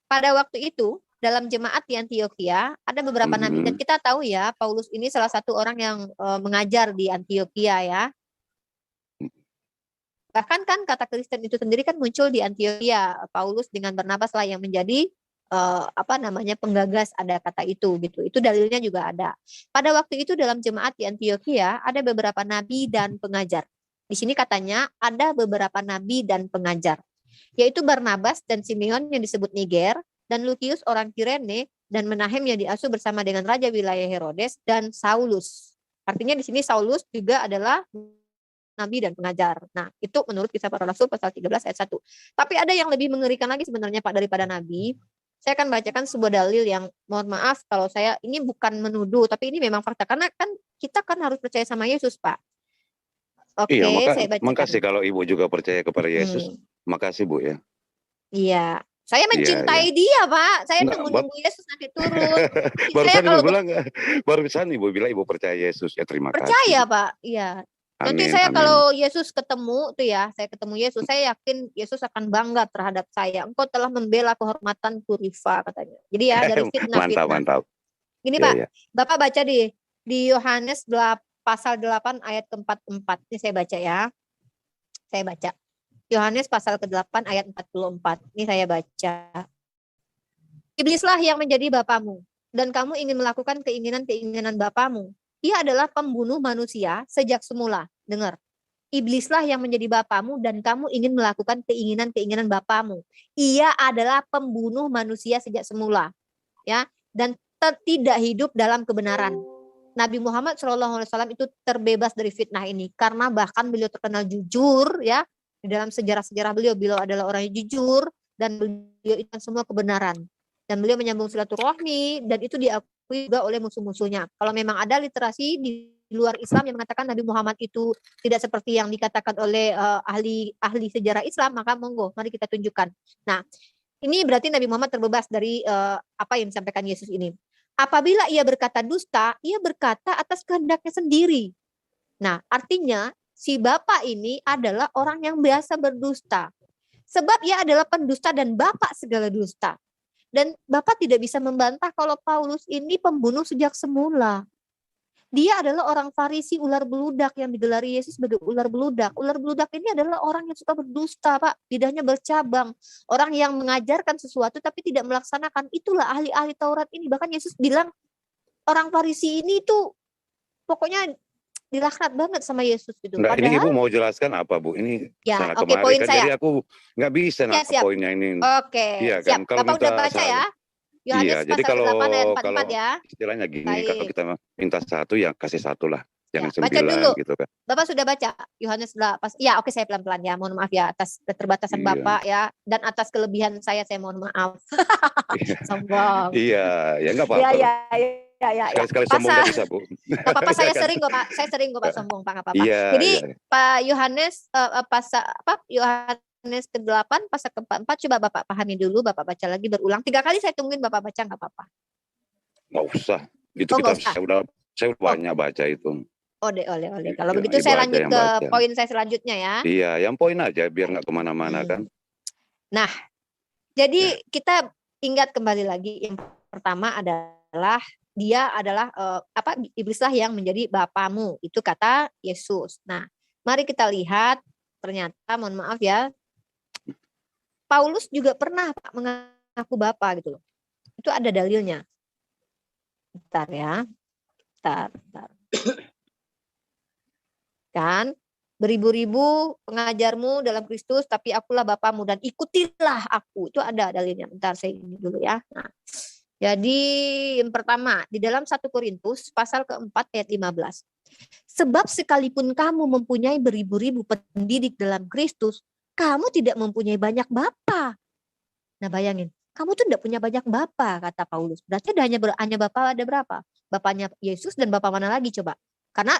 Speaker 3: Pada waktu itu, dalam jemaat di Antioquia, ada beberapa nabi. Dan kita tahu ya, Paulus ini salah satu orang yang mengajar di Antioquia ya. Bahkan kan kata Kristen itu sendiri kan muncul di Antioquia. Paulus dengan Barnabas lah yang menjadi penggagas ada kata itu gitu. Itu dalilnya juga ada. Pada waktu itu dalam jemaat di Antioquia ada beberapa nabi dan pengajar. Di sini katanya ada beberapa nabi dan pengajar, yaitu Barnabas dan Simeon yang disebut Niger, dan Lukius orang Kirene, dan Menahem yang diasuh bersama dengan raja wilayah Herodes, dan Saulus. Artinya di sini Saulus juga adalah nabi dan pengajar. Nah, itu menurut Kisah Para Rasul pasal 13 ayat 1. Tapi ada yang lebih mengerikan lagi sebenarnya Pak daripada nabi. Saya akan bacakan sebuah dalil yang, mohon maaf kalau saya ini bukan menuduh, tapi ini memang fakta. Karena kan kita kan harus percaya sama Yesus, Pak. Oke,
Speaker 14: Iya,
Speaker 3: saya bacakan.
Speaker 14: makasih kalau Ibu juga percaya kepada Yesus. Makasih, Bu ya.
Speaker 3: Iya. Saya mencintai dia, Pak. Saya menunggu Yesus nanti turun.
Speaker 14: Barusan Ibu bilang Ibu percaya Yesus. Ya terima kasih.
Speaker 3: Percaya, Pak. Iya. Nanti saya kalau Yesus ketemu tuh ya, saya ketemu Yesus, saya yakin Yesus akan bangga terhadap saya. Engkau telah membela kehormatanku, Rifa, katanya. Jadi ya dari fitnah-fitnah.
Speaker 14: Mantap.
Speaker 3: Gini Pak, Bapak baca di Yohanes pasal 8 ayat ke-44. Ini saya baca ya. Saya baca. Yohanes pasal ke-8 ayat 44. Ini saya baca. Iblislah yang menjadi bapamu, dan kamu ingin melakukan keinginan-keinginan bapamu. Ia adalah pembunuh manusia sejak semula. Dengar. Iblislah yang menjadi bapamu dan kamu ingin melakukan keinginan-keinginan bapamu. Ia adalah pembunuh manusia sejak semula. Ya, dan tidak hidup dalam kebenaran. Nabi Muhammad SAW itu terbebas dari fitnah ini karena bahkan beliau terkenal jujur ya. Di dalam sejarah-sejarah beliau adalah orang yang jujur dan beliau itu semua kebenaran. Dan beliau menyambung silaturahmi dan itu diakui juga oleh musuh-musuhnya. Kalau memang ada literasi di luar Islam yang mengatakan Nabi Muhammad itu tidak seperti yang dikatakan oleh ahli sejarah Islam, maka monggo mari kita tunjukkan. Nah, ini berarti Nabi Muhammad terbebas dari apa yang disampaikan Yesus ini. Apabila ia berkata dusta, ia berkata atas kehendaknya sendiri. Nah, artinya si bapak ini adalah orang yang biasa berdusta. Sebab ia adalah pendusta dan bapak segala dusta. Dan Bapak tidak bisa membantah kalau Paulus ini pembunuh sejak semula. Dia adalah orang Farisi ular beludak yang digelari Yesus sebagai ular beludak. Ular beludak ini adalah orang yang suka berdusta, Pak. Lidahnya bercabang. Orang yang mengajarkan sesuatu tapi tidak melaksanakan. Itulah ahli-ahli Taurat ini. Bahkan Yesus bilang orang Farisi ini tuh pokoknya dilaknat banget sama Yesus gitu.
Speaker 14: Enggak,
Speaker 3: Padahal,
Speaker 14: ini Ibu mau jelaskan apa Bu? Ini
Speaker 3: ya,
Speaker 14: sana
Speaker 3: oke,
Speaker 14: kemari
Speaker 3: poin
Speaker 14: kan
Speaker 3: saya.
Speaker 14: jadi aku nggak bisa
Speaker 3: Ya,
Speaker 14: poinnya ini.
Speaker 3: Oke,
Speaker 14: Iya,
Speaker 3: siap.
Speaker 14: kan? Kalau
Speaker 3: Bapak udah
Speaker 14: minta
Speaker 3: baca ya? Yohanes
Speaker 14: Iya, jadi
Speaker 3: pasal 8 ayat 44
Speaker 14: kalau
Speaker 3: ya.
Speaker 14: istilahnya gini,
Speaker 3: Baik.
Speaker 14: kalau kita minta satu ya kasih satu lah, jangan
Speaker 3: Ya, baca
Speaker 14: 9
Speaker 3: dulu.
Speaker 14: gitu kan.
Speaker 3: Bapak sudah baca Yohanes pas ya oke saya pelan-pelan ya. Mohon maaf ya atas keterbatasan
Speaker 14: Iya.
Speaker 3: Bapak ya dan atas kelebihan saya mohon maaf. Sombong.
Speaker 14: Iya, ya nggak
Speaker 3: Ya
Speaker 14: apa-apa.
Speaker 3: ya.
Speaker 14: Sekali-sekali sombong udah bisa Bu.
Speaker 3: Nggak apa-apa, saya sering kok Pak. Saya sering kok Pak sombong Pak, nggak apa-apa.
Speaker 14: Iya,
Speaker 3: Jadi
Speaker 14: iya.
Speaker 3: Pak Yohanes Yohanes ke-8 pasal ke-4 coba Bapak pahami dulu, Bapak baca lagi berulang 3 kali, saya tungguin Bapak baca nggak apa-apa.
Speaker 14: Nggak usah. Itu
Speaker 3: Oh,
Speaker 14: kita
Speaker 3: nggak usah.
Speaker 14: saya udah banyak baca itu.
Speaker 3: Oleh. Kalau
Speaker 14: Iya,
Speaker 3: begitu
Speaker 14: Ibu
Speaker 3: saya
Speaker 14: aja
Speaker 3: lanjut
Speaker 14: yang
Speaker 3: ke
Speaker 14: baca.
Speaker 3: poin saya selanjutnya ya.
Speaker 14: Iya, yang poin aja biar nggak kemana-mana kan.
Speaker 3: Nah, jadi kita ingat kembali lagi yang pertama adalah dia adalah iblislah yang menjadi bapamu, itu kata Yesus. Nah, mari kita lihat ternyata mohon maaf ya, Paulus juga pernah Pak mengaku bapa gitu loh. Itu ada dalilnya. Bentar ya. Bentar. Kan beribu-ribu pengajarmu dalam Kristus, tapi akulah bapamu dan ikutilah aku. Itu ada dalilnya. Bentar saya ini dulu ya. Nah, jadi yang pertama di dalam 1 Korintus pasal ke-4 ayat 15. Sebab sekalipun kamu mempunyai beribu-ribu pendidik dalam Kristus, kamu tidak mempunyai banyak bapa. Nah bayangin, Kamu tuh tidak punya banyak bapak, kata Paulus. Berarti hanya bapak ada berapa? Bapaknya Yesus dan bapak mana lagi coba? Karena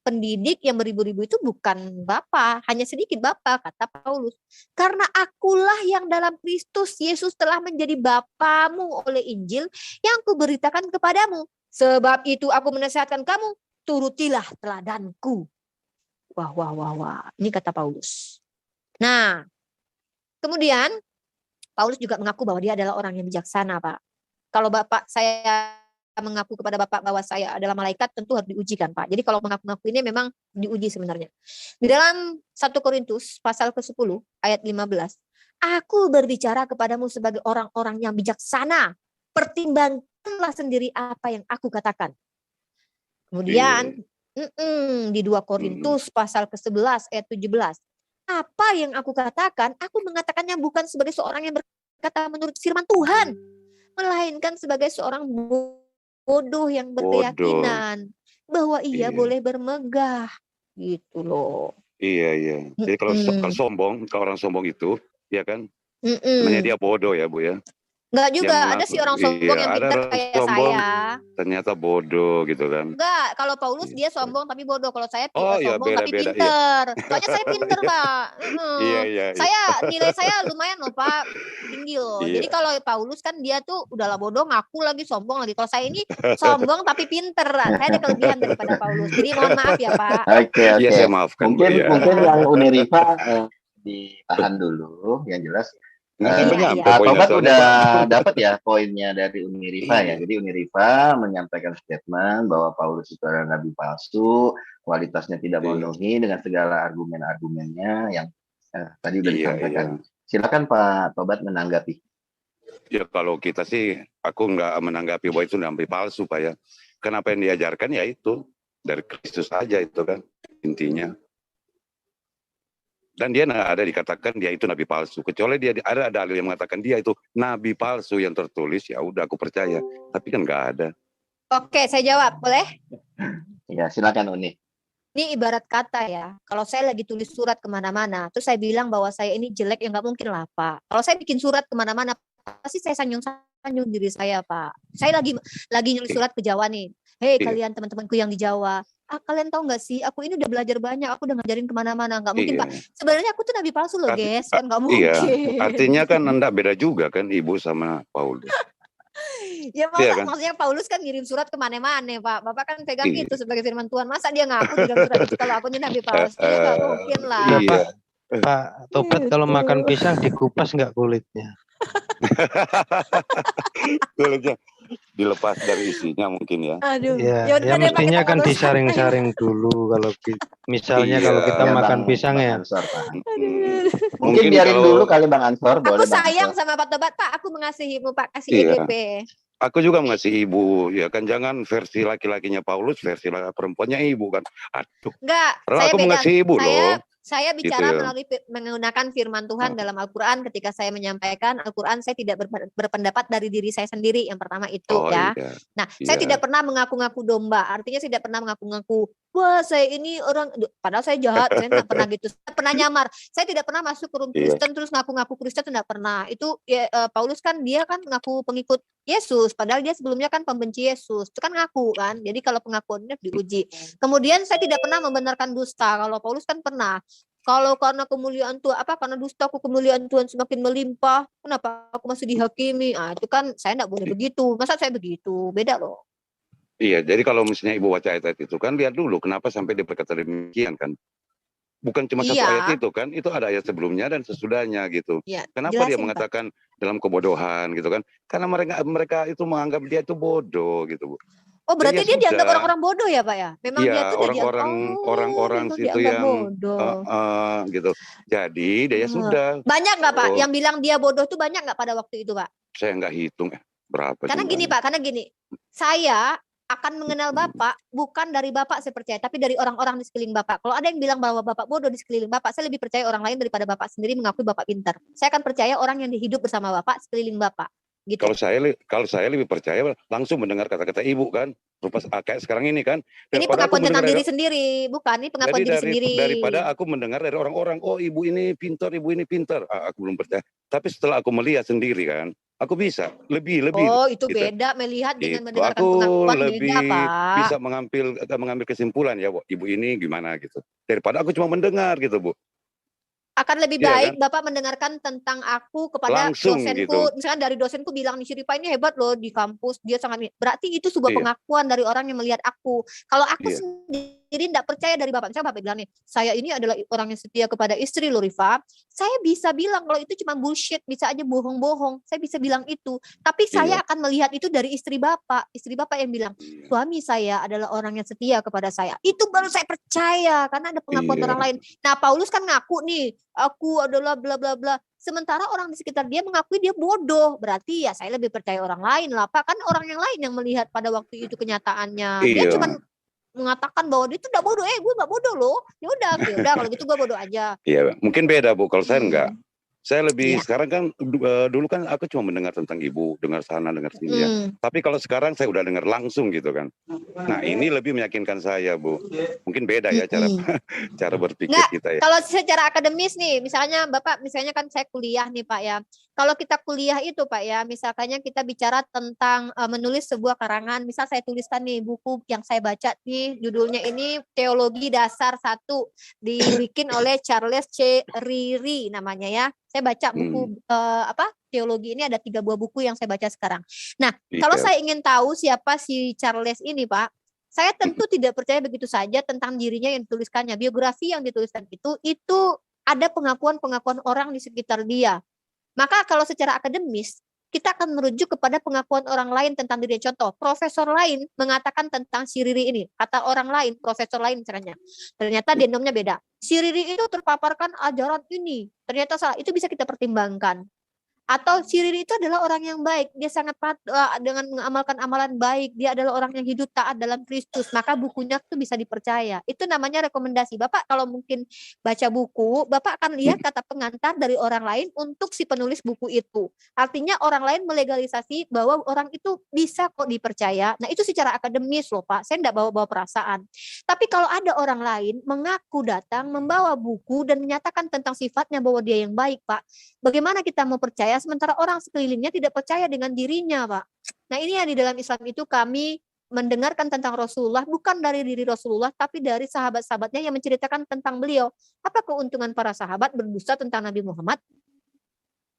Speaker 3: pendidik yang beribu-ribu itu bukan bapak, hanya sedikit bapak, kata Paulus. Karena akulah yang dalam Kristus Yesus telah menjadi bapamu oleh Injil yang kuberitakan kepadamu. Sebab itu aku menasihatkan kamu, turutilah teladanku. Wah. Ini kata Paulus. Nah, kemudian Paulus juga mengaku bahwa dia adalah orang yang bijaksana, Pak. Kalau Bapak saya mengaku kepada Bapak bahwa saya adalah malaikat, tentu harus diujikan, Pak. Jadi kalau mengaku-ngaku ini memang diuji sebenarnya. Di dalam 1 Korintus pasal ke-10 ayat 15, aku berbicara kepadamu sebagai orang-orang yang bijaksana. Pertimbangkanlah sendiri apa yang aku katakan. Kemudian di 2 Korintus pasal ke-11 ayat 17. Apa yang aku katakan, aku mengatakannya bukan sebagai seorang yang berkata menurut firman Tuhan, melainkan sebagai seorang bodoh yang berkeyakinan bahwa ia boleh bermegah, gitu loh.
Speaker 14: Iya. Jadi kalau sombong, kalau orang sombong itu, ya kan, sebenarnya dia bodoh ya, Bu ya.
Speaker 3: Enggak juga, ada sih orang sombong yang pintar kayak
Speaker 14: sombong,
Speaker 3: saya.
Speaker 14: Ternyata bodoh gitu kan.
Speaker 3: Enggak, kalau Paulus dia sombong tapi bodoh. Kalau saya sombong
Speaker 14: beda,
Speaker 3: tapi
Speaker 14: beda,
Speaker 3: pinter. Soalnya saya pinter, Pak.
Speaker 14: Iya.
Speaker 3: Nilai saya lumayan loh, Pak. Tinggi loh.
Speaker 14: Iya.
Speaker 3: Jadi kalau Paulus kan dia tuh udahlah bodoh, ngaku lagi sombong lagi. Kalau saya ini sombong tapi pinter. Saya ada kelebihan daripada Paulus. Jadi mohon maaf ya, Pak.
Speaker 6: Oke.
Speaker 14: Iya, saya maafkan.
Speaker 6: Mungkin yang Uniriva ditahan dulu. Yang jelas Tobat udah dapat ya poinnya dari Uniriva ya. Jadi Uniriva menyampaikan statement bahwa Paulus itu adalah nabi palsu, kualitasnya tidak memenuhi dengan segala argumen-argumennya yang tadi udah disampaikan. Silakan Pak Tobat menanggapi.
Speaker 14: Ya kalau kita sih, aku nggak menanggapi bahwa itu nabi palsu, Pak ya. Kenapa yang diajarkan ya itu dari Kristus saja itu kan intinya. Dan dia nggak ada dikatakan dia itu nabi palsu. Kecuali dia ada dalil yang mengatakan dia itu nabi palsu yang tertulis, ya udah aku percaya. Tapi kan nggak ada.
Speaker 3: Oke, saya jawab, boleh?
Speaker 6: Ya, silakan Uni.
Speaker 3: Ini ibarat kata ya, kalau saya lagi tulis surat kemana-mana, terus saya bilang bahwa saya ini jelek, ya nggak mungkin lah, Pak. Kalau saya bikin surat kemana-mana, pasti saya sanjung diri saya, Pak. Saya lagi nulis surat ke Jawa nih. Hei kalian teman-temanku yang di Jawa, kalian tahu nggak sih, aku ini udah belajar banyak, aku udah ngajarin kemana-mana, nggak mungkin Pak. Sebenarnya aku tuh nabi palsu loh, guys, kan nggak mungkin.
Speaker 14: Iya, artinya kan Anda beda juga kan, Ibu sama Paulus.
Speaker 3: Ya maksudnya Paulus kan ngirim surat kemana-mana, Pak. Bapak kan pegang itu sebagai firman Tuhan. Masa dia ngaku di dalam surat itu kalau aku ini nabi palsu? Ya nggak mungkin lah.
Speaker 8: Pak Tobat kalau makan pisang dikupas nggak kulitnya?
Speaker 14: Kulitnya dilepas dari isinya mungkin ya.
Speaker 3: Aduh.
Speaker 8: Ya mestinya kan disaring-saring dulu kalau misalnya kalau kita makan pisang ya.
Speaker 6: Mungkin biarin dulu kali Bang Ansor.
Speaker 3: Aku sayang sama Pak Tobat, Pak. Aku mengasihimu, Pak. Kasih EGP.
Speaker 14: Aku juga mengasihi Ibu, ya kan, jangan versi laki-lakinya Paulus, versi perempuannya Ibu kan. Aduh.
Speaker 3: Enggak,
Speaker 14: saya aku mengasihi Ibu loh.
Speaker 3: Saya bicara melalui menggunakan firman Tuhan dalam Al-Quran. Ketika saya menyampaikan Al-Quran, saya tidak berpendapat dari diri saya sendiri. Yang pertama itu ya. Nah, saya tidak pernah mengaku-ngaku domba. Artinya saya tidak pernah mengaku-ngaku, wah saya ini orang, padahal saya jahat. Saya tidak pernah gitu. Saya pernah nyamar. Saya tidak pernah masuk ke room Kristen terus ngaku-ngaku Kristen, tidak pernah. Itu Paulus kan dia kan ngaku pengikut Yesus. Padahal dia sebelumnya kan pembenci Yesus. Itu kan ngaku kan. Jadi kalau pengakuannya diuji. Kemudian saya tidak pernah membenarkan dusta. Kalau Paulus kan pernah. Kalau karena kemuliaan Tuhan, karena dustaku kemuliaan Tuhan semakin melimpah, kenapa aku masih dihakimi? Itu kan saya enggak boleh begitu. Masa saya begitu? Beda loh.
Speaker 14: Iya, jadi kalau misalnya Ibu baca ayat itu kan, lihat dulu kenapa sampai dia berkata demikian kan. Bukan cuma satu ayat itu kan, itu ada ayat sebelumnya dan sesudahnya gitu. Kenapa dia mengatakan dalam kebodohan gitu kan? Karena mereka itu menganggap dia itu bodoh gitu, Bu.
Speaker 3: Oh berarti dia dianggap orang-orang bodoh ya Pak ya? Memang dia tuh
Speaker 14: orang-orang situ yang gitu. Jadi dia sudah.
Speaker 3: Banyak nggak Pak yang bilang dia bodoh tuh, banyak nggak pada waktu itu Pak?
Speaker 14: Saya nggak hitung berapa.
Speaker 3: Karena gini Pak, saya akan mengenal Bapak bukan dari Bapak saya percaya, tapi dari orang-orang di sekeliling Bapak. Kalau ada yang bilang bahwa Bapak bodoh di sekeliling Bapak, saya lebih percaya orang lain daripada Bapak sendiri mengakui Bapak pintar. Saya akan percaya orang yang hidup bersama Bapak sekeliling Bapak. Gitu.
Speaker 14: Kalau saya lebih percaya langsung mendengar kata-kata Ibu kan, kayak sekarang ini kan.
Speaker 3: Ini pengakuan tentang diri sendiri, bukan? Ini pengakuan diri sendiri.
Speaker 14: Daripada aku mendengar dari orang-orang, oh Ibu ini pintar, Ibu ini pintar, aku belum percaya. Tapi setelah aku melihat sendiri kan, Aku bisa lebih
Speaker 13: Oh, itu
Speaker 14: gitu.
Speaker 13: beda melihat dengan
Speaker 14: Itu
Speaker 13: mendengarkan
Speaker 14: aku
Speaker 13: pengakuan
Speaker 14: lebih
Speaker 13: beda, Pak.
Speaker 14: bisa mengambil kesimpulan ya, ibu ini gimana gitu. Daripada aku cuma mendengar gitu, Bu.
Speaker 13: Akan lebih
Speaker 14: Iya
Speaker 13: baik
Speaker 14: kan?
Speaker 13: Bapak mendengarkan tentang aku kepada
Speaker 14: Langsung
Speaker 13: dosenku,
Speaker 14: gitu.
Speaker 13: misalkan dari dosenku bilang nih, "Si Rifa ini hebat loh di kampus, dia sangat," berarti itu sebuah
Speaker 14: Iya.
Speaker 13: pengakuan dari orang yang melihat aku. Kalau aku
Speaker 14: Iya.
Speaker 13: sendiri enggak percaya dari Bapak, misalnya Bapak bilang nih, "Saya ini adalah orang yang setia kepada istri loh, Rifa." Saya bisa bilang kalau itu cuma bullshit, bisa aja bohong-bohong. Saya bisa bilang itu. Tapi saya
Speaker 14: Iya.
Speaker 13: akan melihat itu dari istri Bapak. Istri Bapak yang bilang, "Suami saya adalah orang yang setia kepada saya." Itu baru saya percaya karena ada pengakuan orang
Speaker 14: Iya.
Speaker 13: lain. Nah, Paulus kan ngaku nih, "Aku adalah bla bla bla." Sementara orang di sekitar dia mengakui dia bodoh. Berarti ya saya lebih percaya orang lain lah, Pak. Kan orang yang lain yang melihat pada waktu itu kenyataannya. Dia
Speaker 14: Iya.
Speaker 13: cuman mengatakan bahwa dia itu enggak bodoh. "Gue enggak bodoh loh." Ya udah kalau gitu gue bodoh aja.
Speaker 14: Iya, mungkin beda, Bu. Kalau saya enggak. Saya lebih
Speaker 13: Iya.
Speaker 14: sekarang kan dulu kan aku cuma mendengar tentang ibu, dengar sana, dengar sini ya. Tapi kalau sekarang saya udah dengar langsung gitu kan. Nah, ini lebih meyakinkan saya, Bu. Mungkin beda ya cara berpikir
Speaker 13: Enggak,
Speaker 14: kita ya.
Speaker 13: kalau secara akademis nih, misalnya Bapak, misalnya kan saya kuliah nih Pak ya. Kalau kita kuliah itu Pak ya, misalkannya kita bicara tentang menulis sebuah karangan, misal saya tuliskan nih buku yang saya baca nih, judulnya ini Teologi Dasar 1, dibikin oleh Charles C. Ryrie namanya ya. Saya baca buku teologi ini ada 3 buah buku yang saya baca sekarang. Nah, kalau saya ingin tahu siapa si Charles ini Pak, saya tentu tidak percaya begitu saja tentang dirinya yang dituliskannya. Biografi yang dituliskan itu ada pengakuan-pengakuan orang di sekitar dia. Maka kalau secara akademis, kita akan merujuk kepada pengakuan orang lain tentang dirinya. Contoh, profesor lain mengatakan tentang si Riri ini. Kata orang lain, profesor lain misalnya. Ternyata denomnya beda. Si Riri itu terpaparkan ajaran ini. Ternyata salah. Itu bisa kita pertimbangkan. Atau si Riri itu adalah orang yang baik, dia sangat dengan mengamalkan amalan baik, dia adalah orang yang hidup taat dalam Kristus, maka bukunya itu bisa dipercaya. Itu namanya rekomendasi. Bapak kalau mungkin baca buku, Bapak akan lihat kata pengantar dari orang lain untuk si penulis buku itu. Artinya orang lain melegalisasi bahwa orang itu bisa kok dipercaya. Nah, itu secara akademis loh Pak, saya enggak bawa-bawa perasaan. Tapi kalau ada orang lain mengaku datang, membawa buku dan menyatakan tentang sifatnya bahwa dia yang baik Pak, bagaimana kita mau percaya sementara orang sekelilingnya tidak percaya dengan dirinya, Pak. Nah, ini yang di dalam Islam itu kami mendengarkan tentang Rasulullah bukan dari diri Rasulullah tapi dari sahabat-sahabatnya yang menceritakan tentang beliau. Apa keuntungan para sahabat berdusta tentang Nabi Muhammad?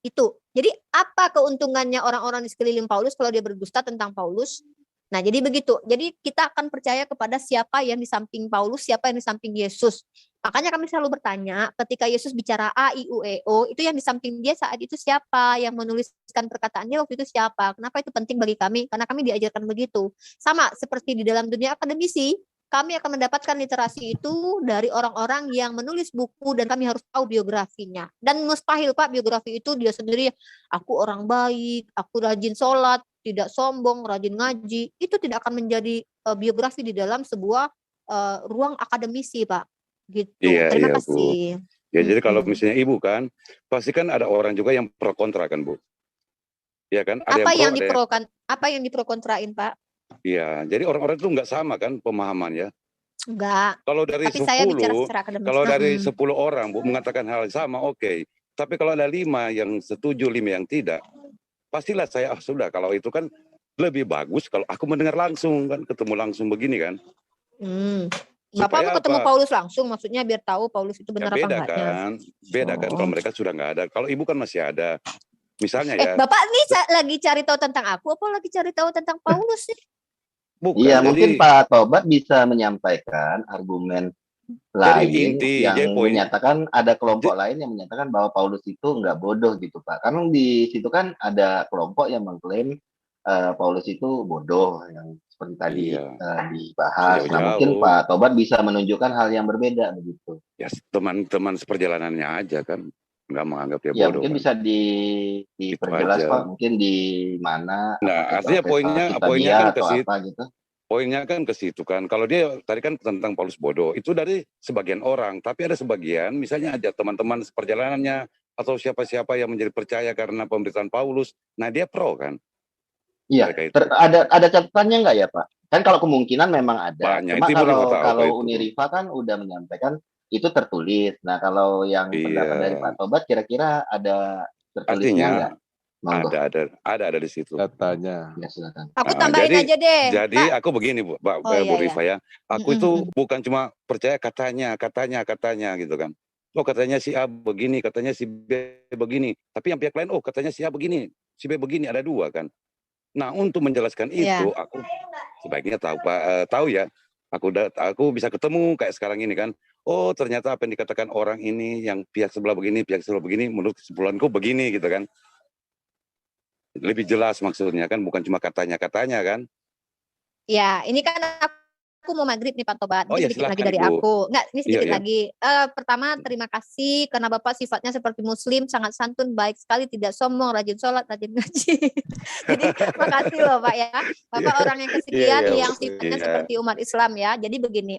Speaker 13: Itu. Jadi apa keuntungannya orang-orang di sekeliling Paulus kalau dia berdusta tentang Paulus? Nah, jadi begitu. Jadi kita akan percaya kepada siapa yang di samping Paulus, siapa yang di samping Yesus. Makanya kami selalu bertanya, ketika Yesus bicara A, I, U, E, O, itu yang di samping dia saat itu siapa? Yang menuliskan perkataannya waktu itu siapa? Kenapa itu penting bagi kami? Karena kami diajarkan begitu. Sama seperti di dalam dunia akademisi, kami akan mendapatkan literasi itu dari orang-orang yang menulis buku dan kami harus tahu biografinya. Dan mustahil Pak, biografi itu dia sendiri, aku orang baik, aku rajin sholat, tidak sombong, rajin ngaji, itu tidak akan menjadi biografi di dalam sebuah ruang akademisi Pak. Gitu.
Speaker 14: Iya,
Speaker 13: Terima
Speaker 14: iya,
Speaker 13: kasih.
Speaker 14: Bu. Ya, jadi kalau misalnya Ibu kan, pasti kan ada orang juga yang pro kontra kan, Bu. Iya kan? Ada
Speaker 13: Apa yang
Speaker 14: pro,
Speaker 13: apa yang dipro kontrain Pak?
Speaker 14: Iya, jadi orang-orang itu nggak sama kan pemahaman ya.
Speaker 13: Enggak.
Speaker 14: Kalau dari
Speaker 13: Tapi saya bicara
Speaker 14: 10,
Speaker 13: secara akademis.
Speaker 14: kalau dari 10 orang Bu mengatakan hal yang sama, oke. Tapi kalau ada 5 yang setuju, 5 yang tidak, pastilah saya sudah kalau itu kan lebih bagus kalau aku mendengar langsung kan, ketemu langsung begini kan.
Speaker 13: Bapak mau ketemu Paulus langsung, maksudnya biar tahu Paulus itu benar
Speaker 14: ya,
Speaker 13: apa enggaknya.
Speaker 14: Beda kan kalau mereka sudah nggak ada. Kalau Ibu kan masih ada. Misalnya ya.
Speaker 13: Bapak nih lagi cari tahu tentang aku apa lagi cari tahu tentang Paulus sih?
Speaker 14: Bukan,
Speaker 6: iya, mungkin Pak Tobat bisa menyampaikan argumen lain yang menyatakan ada kelompok lain yang menyatakan bahwa Paulus itu nggak bodoh gitu Pak. Karena di situ kan ada kelompok yang mengklaim Paulus itu bodoh yang seperti tadi dibahas. Nah, mungkin Pak Tobat bisa menunjukkan hal yang berbeda begitu.
Speaker 14: Ya teman-teman seperjalanannya aja kan nggak menganggap dia bodoh.
Speaker 6: Ya mungkin kan bisa diperjelas Pak. Mungkin di mana?
Speaker 14: Nah, artinya poinnya kan ke situ. Gitu. Poinnya kan ke situ kan. Kalau dia tadi kan tentang Paulus bodoh itu dari sebagian orang, tapi ada sebagian misalnya aja teman-teman seperjalanannya atau siapa-siapa yang menjadi percaya karena pemberitaan Paulus. Nah, dia pro kan.
Speaker 6: Iya, ada catatannya nggak ya Pak? Kan kalau kemungkinan memang ada.
Speaker 14: Banyak,
Speaker 6: cuma kalau Unirifa kan udah menyampaikan itu tertulis. Nah kalau yang pendapat dari Pak Tobat kira-kira ada tertulisnya nggak?
Speaker 14: Ada di situ.
Speaker 11: Katanya.
Speaker 6: Ya, silakan.
Speaker 13: Aku tambahin aja deh.
Speaker 14: Jadi
Speaker 13: Pak.
Speaker 14: aku begini Bu Rifa ya. Aku itu bukan cuma percaya katanya gitu kan. Oh katanya si A begini, katanya si B begini. Tapi yang pihak lain, oh katanya si A begini, si B begini, ada dua kan. Nah untuk menjelaskan itu, aku sebaiknya tahu ya. Aku bisa ketemu kayak sekarang ini kan. Oh ternyata apa yang dikatakan orang ini, yang pihak sebelah begini, menurut kesimpulanku begini gitu kan. Lebih jelas maksudnya kan, bukan cuma katanya kan.
Speaker 13: Ya, ini kan aku mau maghrib nih Pak Tobat.
Speaker 14: Oh, ya,
Speaker 13: sedikit lagi
Speaker 14: silakan,
Speaker 13: dari
Speaker 14: Ibu.
Speaker 13: aku. Enggak, ini sedikit
Speaker 14: Iya.
Speaker 13: lagi. Pertama, terima kasih karena Bapak sifatnya seperti muslim, sangat santun, baik sekali, tidak sombong, rajin sholat, rajin ngaji. Jadi, makasih loh Pak ya. Bapak orang yang kesekian yang sifatnya seperti umat Islam ya. Jadi begini,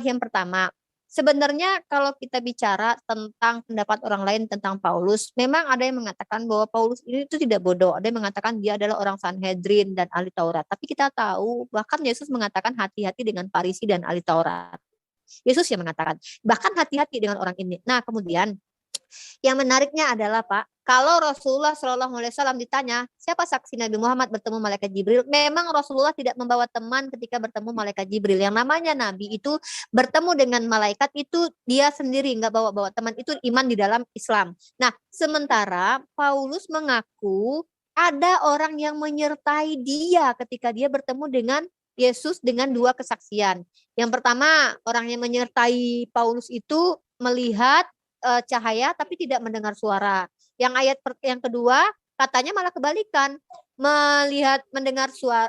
Speaker 13: yang pertama, sebenarnya kalau kita bicara tentang pendapat orang lain tentang Paulus, memang ada yang mengatakan bahwa Paulus ini itu tidak bodoh. Ada yang mengatakan dia adalah orang Sanhedrin dan ahli Taurat. Tapi kita tahu bahkan Yesus mengatakan hati-hati dengan Farisi dan ahli Taurat. Yesus yang mengatakan, bahkan hati-hati dengan orang ini. Nah kemudian yang menariknya adalah Pak, kalau Rasulullah SAW ditanya siapa saksi Nabi Muhammad bertemu malaikat Jibril, memang Rasulullah tidak membawa teman ketika bertemu malaikat Jibril. Yang namanya Nabi itu bertemu dengan malaikat itu dia sendiri, nggak bawa teman, itu iman di dalam Islam. Nah sementara Paulus mengaku ada orang yang menyertai dia ketika dia bertemu dengan Yesus dengan dua kesaksian. Yang pertama, orang yang menyertai Paulus itu melihat cahaya tapi tidak mendengar suara. Yang yang kedua katanya malah kebalikan, mendengar suara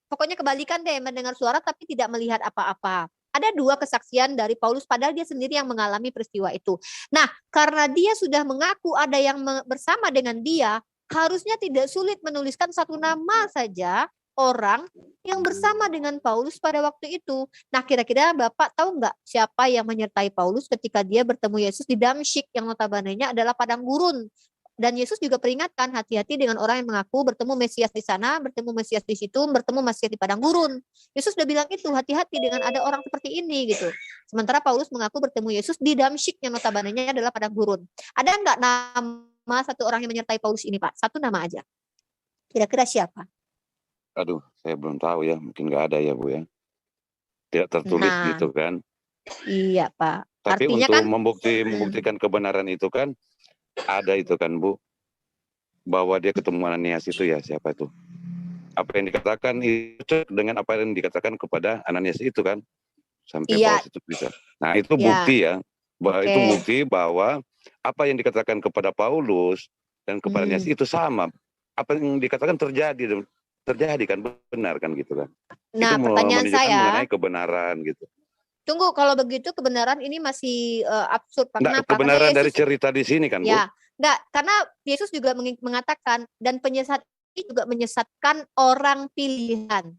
Speaker 13: pokoknya kebalikan deh, mendengar suara tapi tidak melihat apa-apa. Ada dua kesaksian dari Paulus padahal dia sendiri yang mengalami peristiwa itu. Nah, karena dia sudah mengaku ada yang bersama dengan dia, harusnya tidak sulit menuliskan satu nama saja orang yang bersama dengan Paulus pada waktu itu. Nah, kira-kira Bapak tahu nggak siapa yang menyertai Paulus ketika dia bertemu Yesus di Damsyik yang notabene-nya adalah padang gurun. Dan Yesus juga peringatkan hati-hati dengan orang yang mengaku bertemu Mesias di sana, bertemu Mesias di situ, bertemu Mesias di padang gurun. Yesus sudah bilang itu, hati-hati dengan ada orang seperti ini gitu. Sementara Paulus mengaku bertemu Yesus di Damsyik yang notabene-nya adalah padang gurun. Ada nggak nama satu orang yang menyertai Paulus ini Pak? Satu nama aja. Kira-kira siapa?
Speaker 14: Aduh, saya belum tahu ya, mungkin nggak ada ya Bu ya. Tidak tertulis gitu kan.
Speaker 13: Iya Pak.
Speaker 14: Tapi
Speaker 13: artinya
Speaker 14: untuk
Speaker 13: kan
Speaker 14: membuktikan kebenaran itu kan, ada itu kan Bu, bahwa dia ketemu Ananias itu ya, siapa itu. Apa yang dikatakan itu dengan apa yang dikatakan kepada Ananias itu kan. Sampai Paulus itu bisa. Nah itu bukti ya, bahwa itu bukti bahwa apa yang dikatakan kepada Paulus dan kepada Ananias itu sama. Apa yang dikatakan terjadi kan, benar kan gitu kan.
Speaker 13: Nah,
Speaker 14: itu
Speaker 13: pertanyaan saya
Speaker 14: mengenai kebenaran gitu.
Speaker 13: Tunggu, kalau begitu kebenaran ini masih absurd.
Speaker 14: Kenapa?
Speaker 13: Kenapa?
Speaker 14: Kebenaran
Speaker 13: Yesus,
Speaker 14: dari cerita di sini kan, Bu?
Speaker 13: Ya, enggak, karena Yesus juga mengatakan dan penyesat ini juga menyesatkan orang pilihan.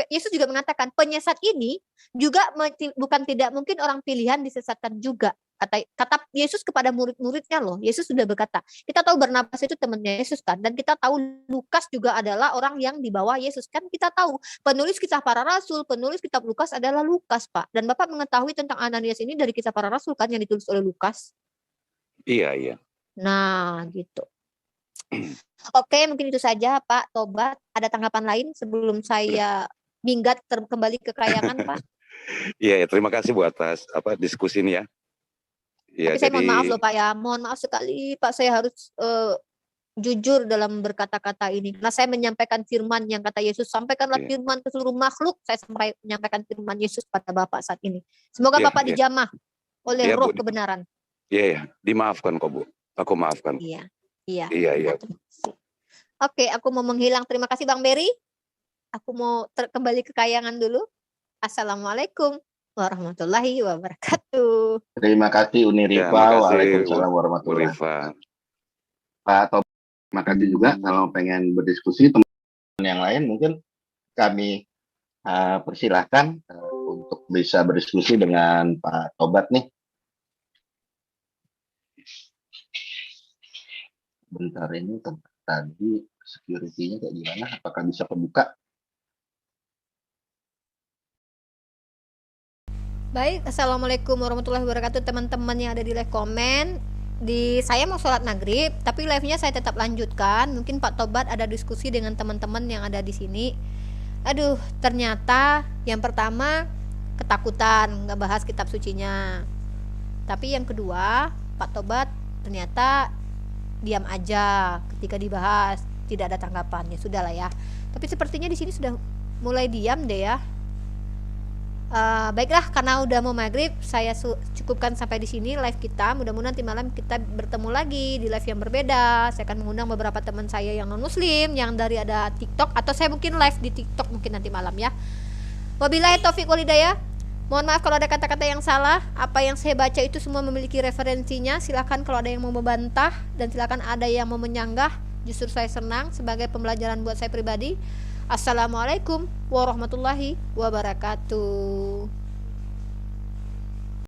Speaker 13: Yesus juga mengatakan penyesat ini juga bukan tidak mungkin orang pilihan disesatkan juga. Kata Yesus kepada murid-muridnya loh. Yesus sudah berkata, kita tahu Barnabas itu temannya Yesus kan, dan kita tahu Lukas juga adalah orang yang dibawa Yesus kan. Kita tahu penulis kisah para rasul, penulis kitab Lukas adalah Lukas Pak. Dan Bapak mengetahui tentang Ananias ini dari kisah para rasul kan yang ditulis oleh Lukas.
Speaker 14: Iya.
Speaker 13: Nah gitu. Oke, mungkin itu saja Pak Tobat. Ada tanggapan lain sebelum saya minggat kembali ke kayangan Pak?
Speaker 14: Iya, terima kasih Bu atas diskusi ini ya. Ya,
Speaker 13: tapi saya mohon maaf loh Pak ya, mohon maaf sekali Pak, saya harus jujur dalam berkata-kata ini. Karena saya menyampaikan firman yang kata Yesus, sampaikanlah firman ke seluruh makhluk. Saya menyampaikan firman Yesus pada Bapak saat ini. Semoga Bapak dijamah oleh roh Bu, kebenaran.
Speaker 14: Iya, dimaafkan kok Bu. Aku maafkan.
Speaker 13: Iya. Oke, aku mau menghilang. Terima kasih Bang Berry. Aku mau kembali ke kayangan dulu. Assalamualaikum warahmatullahi wabarakatuh.
Speaker 6: Terima kasih Uni Rifa. Waalaikumsalam warahmatullahi wabarakatuh. Pak Tobat, terima kasih juga. Kalau pengen berdiskusi teman-teman yang lain mungkin kami persilahkan untuk bisa berdiskusi dengan Pak Tobat nih. Bentar, ini tempat tadi security-nya kayak gimana? Apakah bisa kebuka?
Speaker 13: Baik, assalamualaikum warahmatullahi wabarakatuh teman-teman yang ada di live comment. saya mau sholat maghrib, tapi live-nya saya tetap lanjutkan. Mungkin Pak Tobat ada diskusi dengan teman-teman yang ada di sini. Aduh, ternyata yang pertama ketakutan nggak bahas kitab sucinya. Tapi yang kedua, Pak Tobat ternyata diam aja ketika dibahas, tidak ada tanggapan. Ya sudahlah ya. Tapi sepertinya di sini sudah mulai diam deh ya. Baiklah, karena udah mau maghrib, saya cukupkan sampai di sini live kita. Mudah-mudahan nanti malam kita bertemu lagi di live yang berbeda. Saya akan mengundang beberapa teman saya yang non muslim, yang dari ada TikTok, atau saya mungkin live di TikTok mungkin nanti malam ya. Wabillahi taufik wal hidayah. Mohon maaf kalau ada kata-kata yang salah. Apa yang saya baca itu semua memiliki referensinya. Silakan kalau ada yang mau membantah, dan silakan ada yang mau menyanggah. Justru saya senang sebagai pembelajaran buat saya pribadi. Assalamualaikum warahmatullahi wabarakatuh.